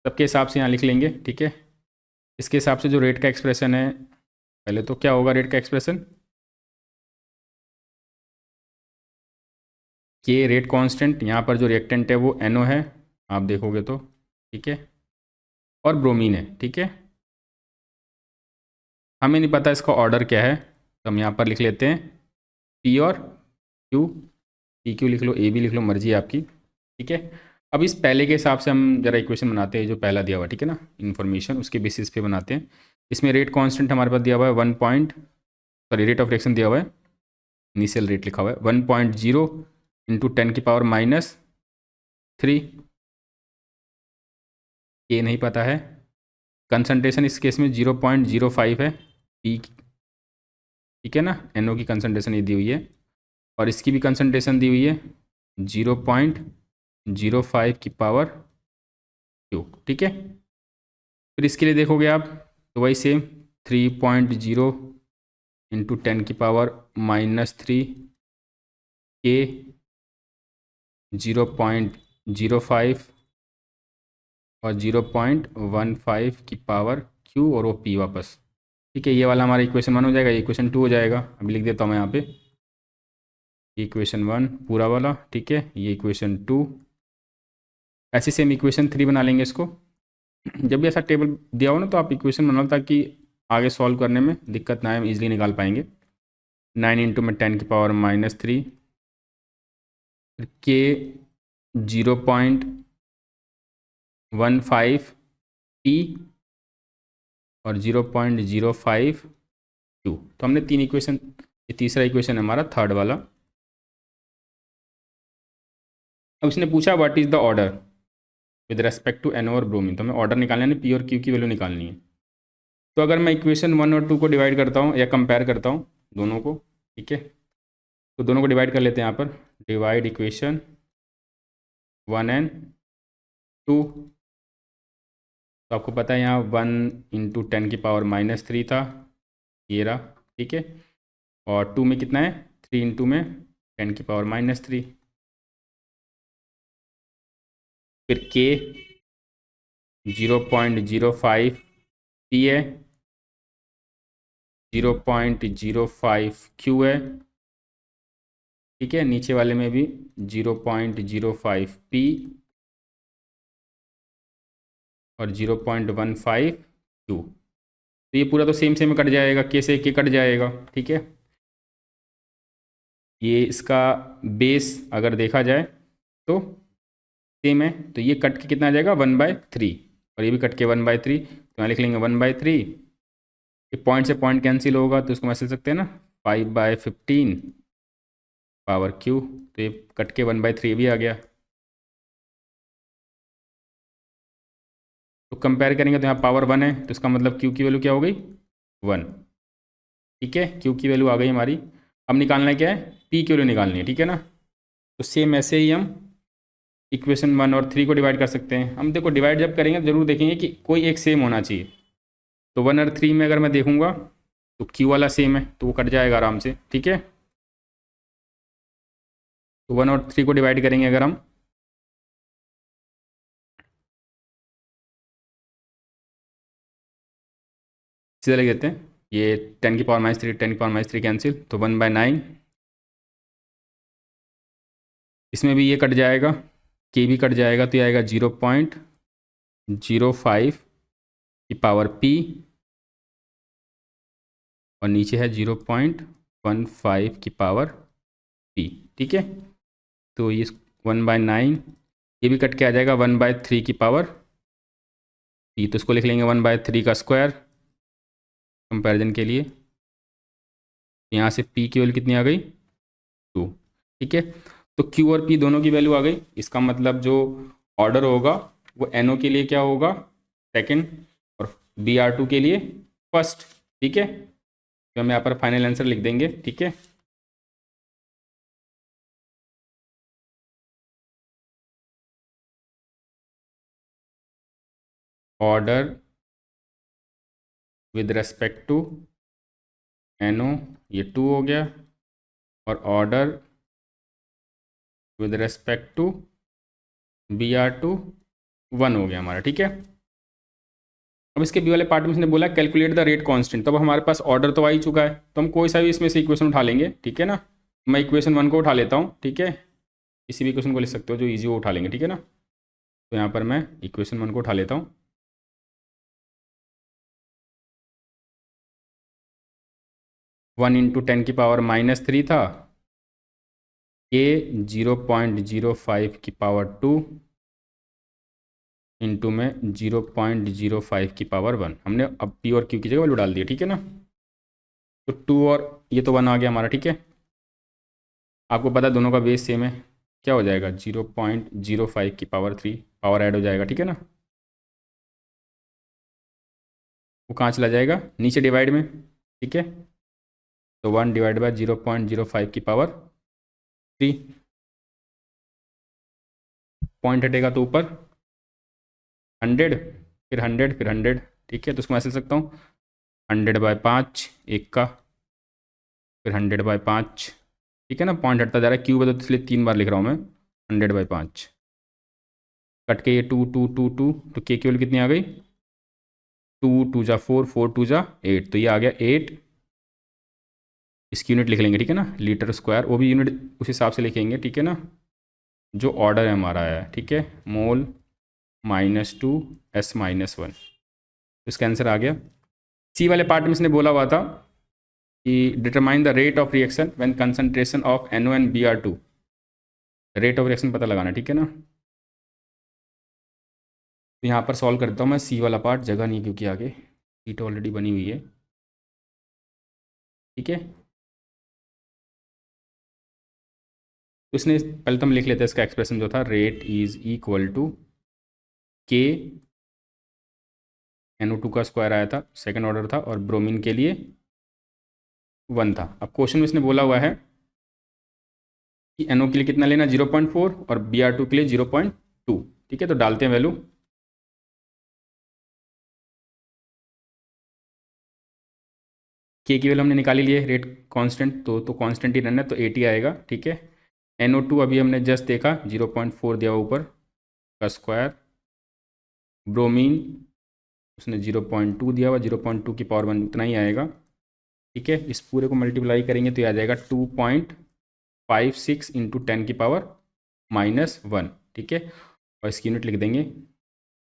सबके हिसाब से यहाँ लिख लेंगे। ठीक है, इसके हिसाब से जो रेट का एक्सप्रेशन है, पहले तो क्या होगा रेट का एक्सप्रेशन, के रेट कांस्टेंट, यहाँ पर जो रिएक्टेंट है वो NO है आप देखोगे तो। ठीक है, और ब्रोमीन है। ठीक है, हमें नहीं पता इसका ऑर्डर क्या है तो हम यहाँ पर लिख लेते हैं P और Q। PQ लिख लो, A भी लिख लो, मर्जी है आपकी। ठीक है, अब इस पहले के हिसाब से हम जरा इक्वेशन बनाते हैं जो पहला दिया हुआ। ठीक है ना, इन्फॉर्मेशन उसके बेसिस पे बनाते हैं। इसमें रेट कांस्टेंट हमारे पास दिया हुआ है रेट ऑफ रिएक्शन दिया हुआ है, इनिशियल रेट लिखा हुआ है 1.0 इंटू 10⁻³ ये नहीं पता है। कंसंट्रेशन इस केस में 0.05 है पी। ठीक है ना, NO की कंसंट्रेशन ये दी हुई है और इसकी भी कंसंट्रेशन दी हुई है। 0.05 की पावर क्यू, ठीक है। फिर इसके लिए देखोगे आप तो वही सेम 3.0 इंटू 10 की पावर -3 के 0.05 और 0.15 की पावर क्यू और वो पी वापस, ठीक है। ये वाला हमारा इक्वेशन 1 हो जाएगा, ये इक्वेशन 2 हो जाएगा। अभी लिख देता हूँ मैं यहाँ पे इक्वेशन 1 पूरा वाला, ठीक है, ये इक्वेशन 2। ऐसे सेम इक्वेशन 3 बना लेंगे इसको। जब भी ऐसा टेबल दिया हो ना तो आप इक्वेशन बनाओ ताकि आगे सॉल्व करने में दिक्कत ना आए, हम इजीली निकाल पाएंगे। 9 इंटू में 10 की पावर -3 के 0.15 पी और 0.05 क्यू। तो हमने 3 इक्वेशन, ये तीसरा इक्वेशन है हमारा, थर्ड वाला। अब उसने पूछा what is the order with respect to NO और ब्रोमीन। तो हमें ऑर्डर निकालना है, पी और क्यू की वैल्यू निकालनी है। तो अगर मैं इक्वेशन 1 और 2 को डिवाइड करता हूँ या कंपेयर करता हूँ दोनों को, ठीक है, तो दोनों को डिवाइड कर लेते हैं यहाँ पर। Divide equation 1 and 2। तो आपको पता है यहाँ 1 इंटू 10 की पावर -3 था, ये रहा, ठीक है। और 2 में कितना है, 3 इंटू में 10 की पावर -3। फिर के 0.05 पी है, 0.05 क्यू है, ठीक है। नीचे वाले में भी 0.05 पी और 0.15 क्यू। तो ये पूरा तो सेम सेम कट जाएगा, के से के कट जाएगा, ठीक है। ये इसका बेस अगर देखा जाए तो सेम है, तो ये कट के कितना आ जाएगा 1/3 और ये भी कट के 1/3। तो यहाँ लिख लेंगे 1/3। ये पॉइंट से पॉइंट कैंसिल होगा तो इसको मैं लिख सकते हैं ना 5/15 पावर क्यू। तो ये कट के 1/3 भी आ गया। तो कंपेयर करेंगे तो यहाँ पावर 1 है, तो इसका मतलब क्यू की वैल्यू क्या हो गई 1, ठीक है। क्यू की वैल्यू आ गई हमारी। अब निकालना क्या है, पी की वैल्यू निकालनी है, ठीक है ना। तो सेम ऐसे ही हम इक्वेशन 1 और 3 को डिवाइड कर सकते हैं। हम देखो डिवाइड जब करेंगे तो जरूर देखेंगे कि कोई एक सेम होना चाहिए। तो 1 और 3 में अगर मैं देखूंगा तो क्यू वाला सेम है तो वो कट जाएगा आराम से, ठीक है। तो 1 और 3 को डिवाइड करेंगे अगर हम, सीधा लिख देते हैं, ये 10 की पावर -3 10 की पावर -3 कैंसिल, तो 1/9। इसमें भी ये कट जाएगा, के भी कट जाएगा, तो ये आएगा 0.05 की पावर पी और नीचे है 0.15 की पावर पी, ठीक है। तो ये 1/9, ये भी कट के आ जाएगा 1/3 की पावर पी। तो इसको लिख लेंगे 1/3 का स्क्वायर कंपैरिजन के लिए। यहाँ से पी की वैल्यू कितनी आ गई 2, ठीक है। तो क्यू और पी दोनों की वैल्यू आ गई। इसका मतलब जो ऑर्डर होगा वो NO के लिए क्या होगा सेकंड और Br2 के लिए फर्स्ट, ठीक है। तो हम यहाँ पर फाइनल आंसर लिख देंगे, ठीक है। Order with respect to NO ये 2 हो गया और order with respect to Br2 1 हो गया हमारा, ठीक है। अब इसके बी वाले पार्ट में इसने बोला कैलकुलेट द रेट कांस्टेंट। तो अब हमारे पास ऑर्डर तो आ ही चुका है, तो हम कोई सा भी इसमें से इक्वेशन उठा लेंगे, ठीक है ना। मैं इक्वेशन 1 को उठा लेता हूँ, ठीक है। किसी भी इक्वेशन को लिख सकते हो जो ईजी वो उठा लेंगे, ठीक है ना। तो यहाँ पर मैं इक्वेशन 1 को उठा लेता हूँ। 1 इंटू 10 की पावर -3 था, के 0.05 की पावर 2 इंटू में 0.05 की पावर 1। हमने अब पी और क्यू की जगह वैल्यू डाल दी, ठीक है ना। तो 2 और ये तो 1 आ गया हमारा, ठीक है। आपको पता है दोनों का बेस सेम है, क्या हो जाएगा 0.05 की पावर 3 पावर ऐड हो जाएगा, ठीक है ना। वो कहाँ चला जाएगा नीचे डिवाइड में, ठीक है। तो 1 डिवाइड बाय 0.05 की पावर 3। पॉइंट हटेगा तो ऊपर 100, फिर 100, फिर 100, ठीक है। तो उसको मैं ऐसे लिख सकता हूँ 100/5 एक का, फिर 100/5, ठीक है ना। पॉइंट हटता जा रहा है, क्यूब है तो इसलिए 3 बार लिख रहा हूँ मैं 100/5। कट के ये 2 2 2 2, तो के की वैल्यू कितनी आ गई 2 2 जा 4, 4 2 जा 8, तो ये आ गया 8। इसकी यूनिट लिख लेंगे, ठीक है ना, लीटर स्क्वायर, वो भी यूनिट उस हिसाब से लिखेंगे, ठीक है ना, जो ऑर्डर है हमारा है, ठीक है। मोल -2 S-1, तो इसका आंसर आ गया। सी वाले पार्ट में इसने बोला हुआ था कि determine the rate of reaction when concentration of NO and Br2, rate of reaction पता लगाना, ठीक है ना। तो यहाँ पर सॉल्व करता हूँ मैं सी वाला पार्ट, जगह नहीं क्योंकि आगे सीट ऑलरेडी बनी हुई है, ठीक है। तो इसने पहले तो हम लिख लेते हैं इसका एक्सप्रेशन जो था, रेट इज इक्वल टू के NO2 का स्क्वायर आया था, सेकंड ऑर्डर था, और ब्रोमीन के लिए 1 था। अब क्वेश्चन में इसने बोला हुआ है कि NO के लिए कितना लेना 0.4 और Br2 के लिए 0.2, ठीक है। तो डालते हैं वैल्यू, के की वैल्यू हमने निकाली ली है, रेट कांस्टेंट तो कांस्टेंट ही रहना है, तो 80 आएगा, ठीक है। NO2 अभी हमने जस्ट देखा 0.4 दिया ऊपर का स्क्वायर, ब्रोमीन उसने 0.2 दिया हुआ, 0.2 की पावर 1 उतना ही आएगा, ठीक है। इस पूरे को मल्टीप्लाई करेंगे तो ये आ जाएगा 2.56 इंटू 10 की पावर -1, ठीक है। और इसकी यूनिट लिख देंगे,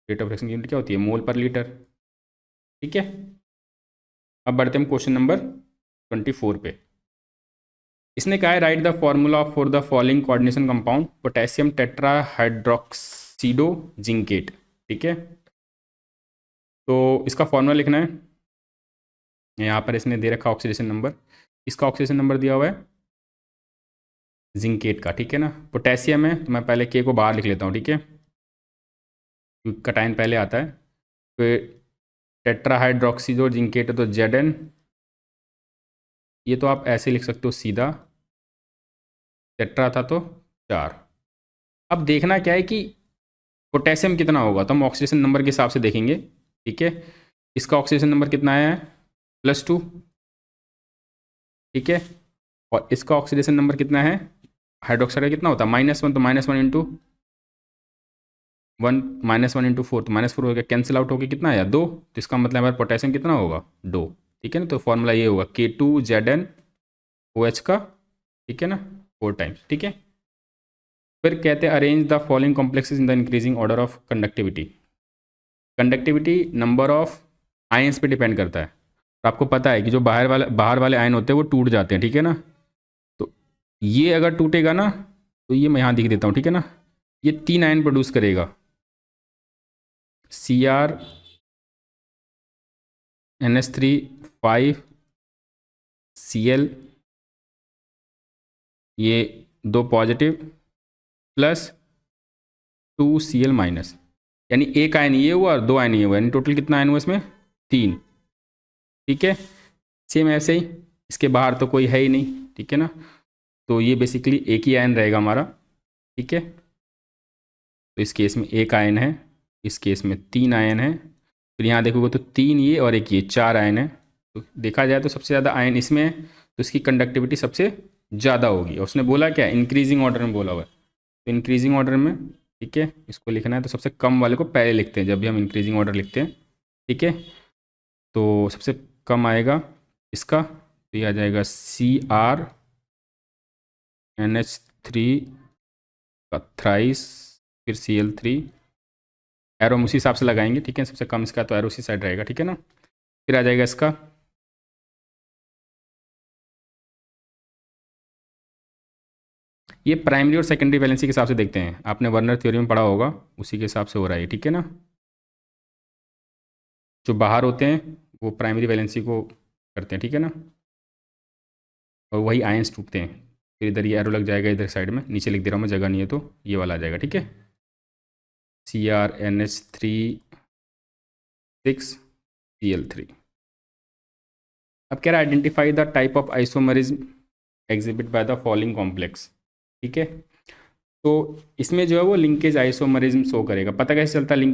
रेट ऑफ रिएक्शन की यूनिट क्या होती है, मोल पर लीटर, ठीक है। अब बढ़ते हैं क्वेश्चन नंबर 24 पे। इसने कहा है write the formula for the following coordination compound potassium tetrahydroxido zincate, ठीक है। तो इसका फॉर्मूला लिखना है, यहाँ पर इसने दे रखा ऑक्सीडेशन नंबर, इसका ऑक्सीडेशन नंबर दिया हुआ है जिंकेट का, ठीक है ना। पोटेशियम है तो मैं पहले के को बाहर लिख लेता हूँ, ठीक है, क्योंकि कटायन पहले आता है। फिर टेट्राहाइड्रोक्सिडो जिंकेट है तो Zn, ये तो आप ऐसे लिख सकते हो सीधा, टेट्रा था तो 4। अब देखना क्या है कि पोटेशियम कितना होगा, तो हम ऑक्सीडेशन नंबर के हिसाब से देखेंगे, ठीक है। इसका ऑक्सीडेशन नंबर कितना आया है +2, ठीक है। और इसका ऑक्सीडेशन नंबर कितना है, हाइड्रोक्साइड का कितना होता है -1, तो -1 इंटू 1, -1 इंटू 4, तो -4 हो गया, कैंसिल आउट होकर कितना आया 2, तो इसका मतलब हमारा पोटेशियम कितना होगा 2, ठीक है ना। तो फॉर्मूला ये होगा K2Zn OH का, ठीक है ना, 4 टाइम्स, ठीक है। फिर कहते हैं arrange the following complexes in the increasing order of conductivity. Conductivity number of ions पे डिपेंड करता है, तो आपको पता है कि जो बाहर वाले आयन होते हैं वो टूट जाते हैं, ठीक है ना। तो ये अगर टूटेगा ना, तो ये मैं यहाँ दिख देता हूँ, ठीक है ना, ये 3 आयन प्रोड्यूस करेगा, Cr NH3 5 Cl, ये 2 पॉजिटिव प्लस 2 Cl-, यानी एक आयन ये हुआ और 2 आयन ये हुआ, यानी टोटल कितना आयन हुआ इसमें 3, ठीक है। सेम ऐसे ही इसके बाहर तो कोई है ही नहीं, ठीक है ना, तो ये बेसिकली एक ही आयन रहेगा हमारा, ठीक है। तो इस केस में एक आयन है, इस केस में 3 आयन है, फिर यहाँ देखोगे तो 3 ये और एक ये 4 आयन है। तो देखा जाए तो सबसे ज़्यादा आयन इसमें है, तो इसकी कंडक्टिविटी सबसे ज़्यादा होगी। और उसने बोला क्या, इंक्रीजिंग ऑर्डर में बोला हुआ है, तो इंक्रीजिंग ऑर्डर में, ठीक है, इसको लिखना है तो सबसे कम वाले को पहले लिखते हैं जब भी हम इंक्रीजिंग ऑर्डर लिखते हैं, ठीक है। तो सबसे कम आएगा इसका, तो ये आ जाएगा Cr NH3 का थ्राइस, फिर Cl3, एरो हम उसी हिसाब से लगाएंगे, ठीक है। सबसे कम इसका तो एरो उसी साइड रहेगा, ठीक है ना। फिर आ जाएगा इसका ये प्राइमरी और सेकेंडरी वैलेंसी के हिसाब से देखते हैं, आपने वर्नर थ्योरी में पढ़ा होगा, उसी के हिसाब से हो रहा है, ठीक है ना। जो बाहर होते हैं वो प्राइमरी वैलेंसी को करते हैं, ठीक है ना, और वही आयंस टूटते हैं। फिर इधर ये एरो लग जाएगा, इधर साइड में नीचे लिख दे रहा हूँ मैं, जगह नहीं है तो ये वाला आ जाएगा, ठीक है। Cr NH3 6 Cl3। अब कह रहा है identify the type of isomerism exhibit by the following complex, ठीक है। तो इसमें जो है वो लिंकेज आइसोमरिज्म शो करेगा। पता कैसे चलता है लिंक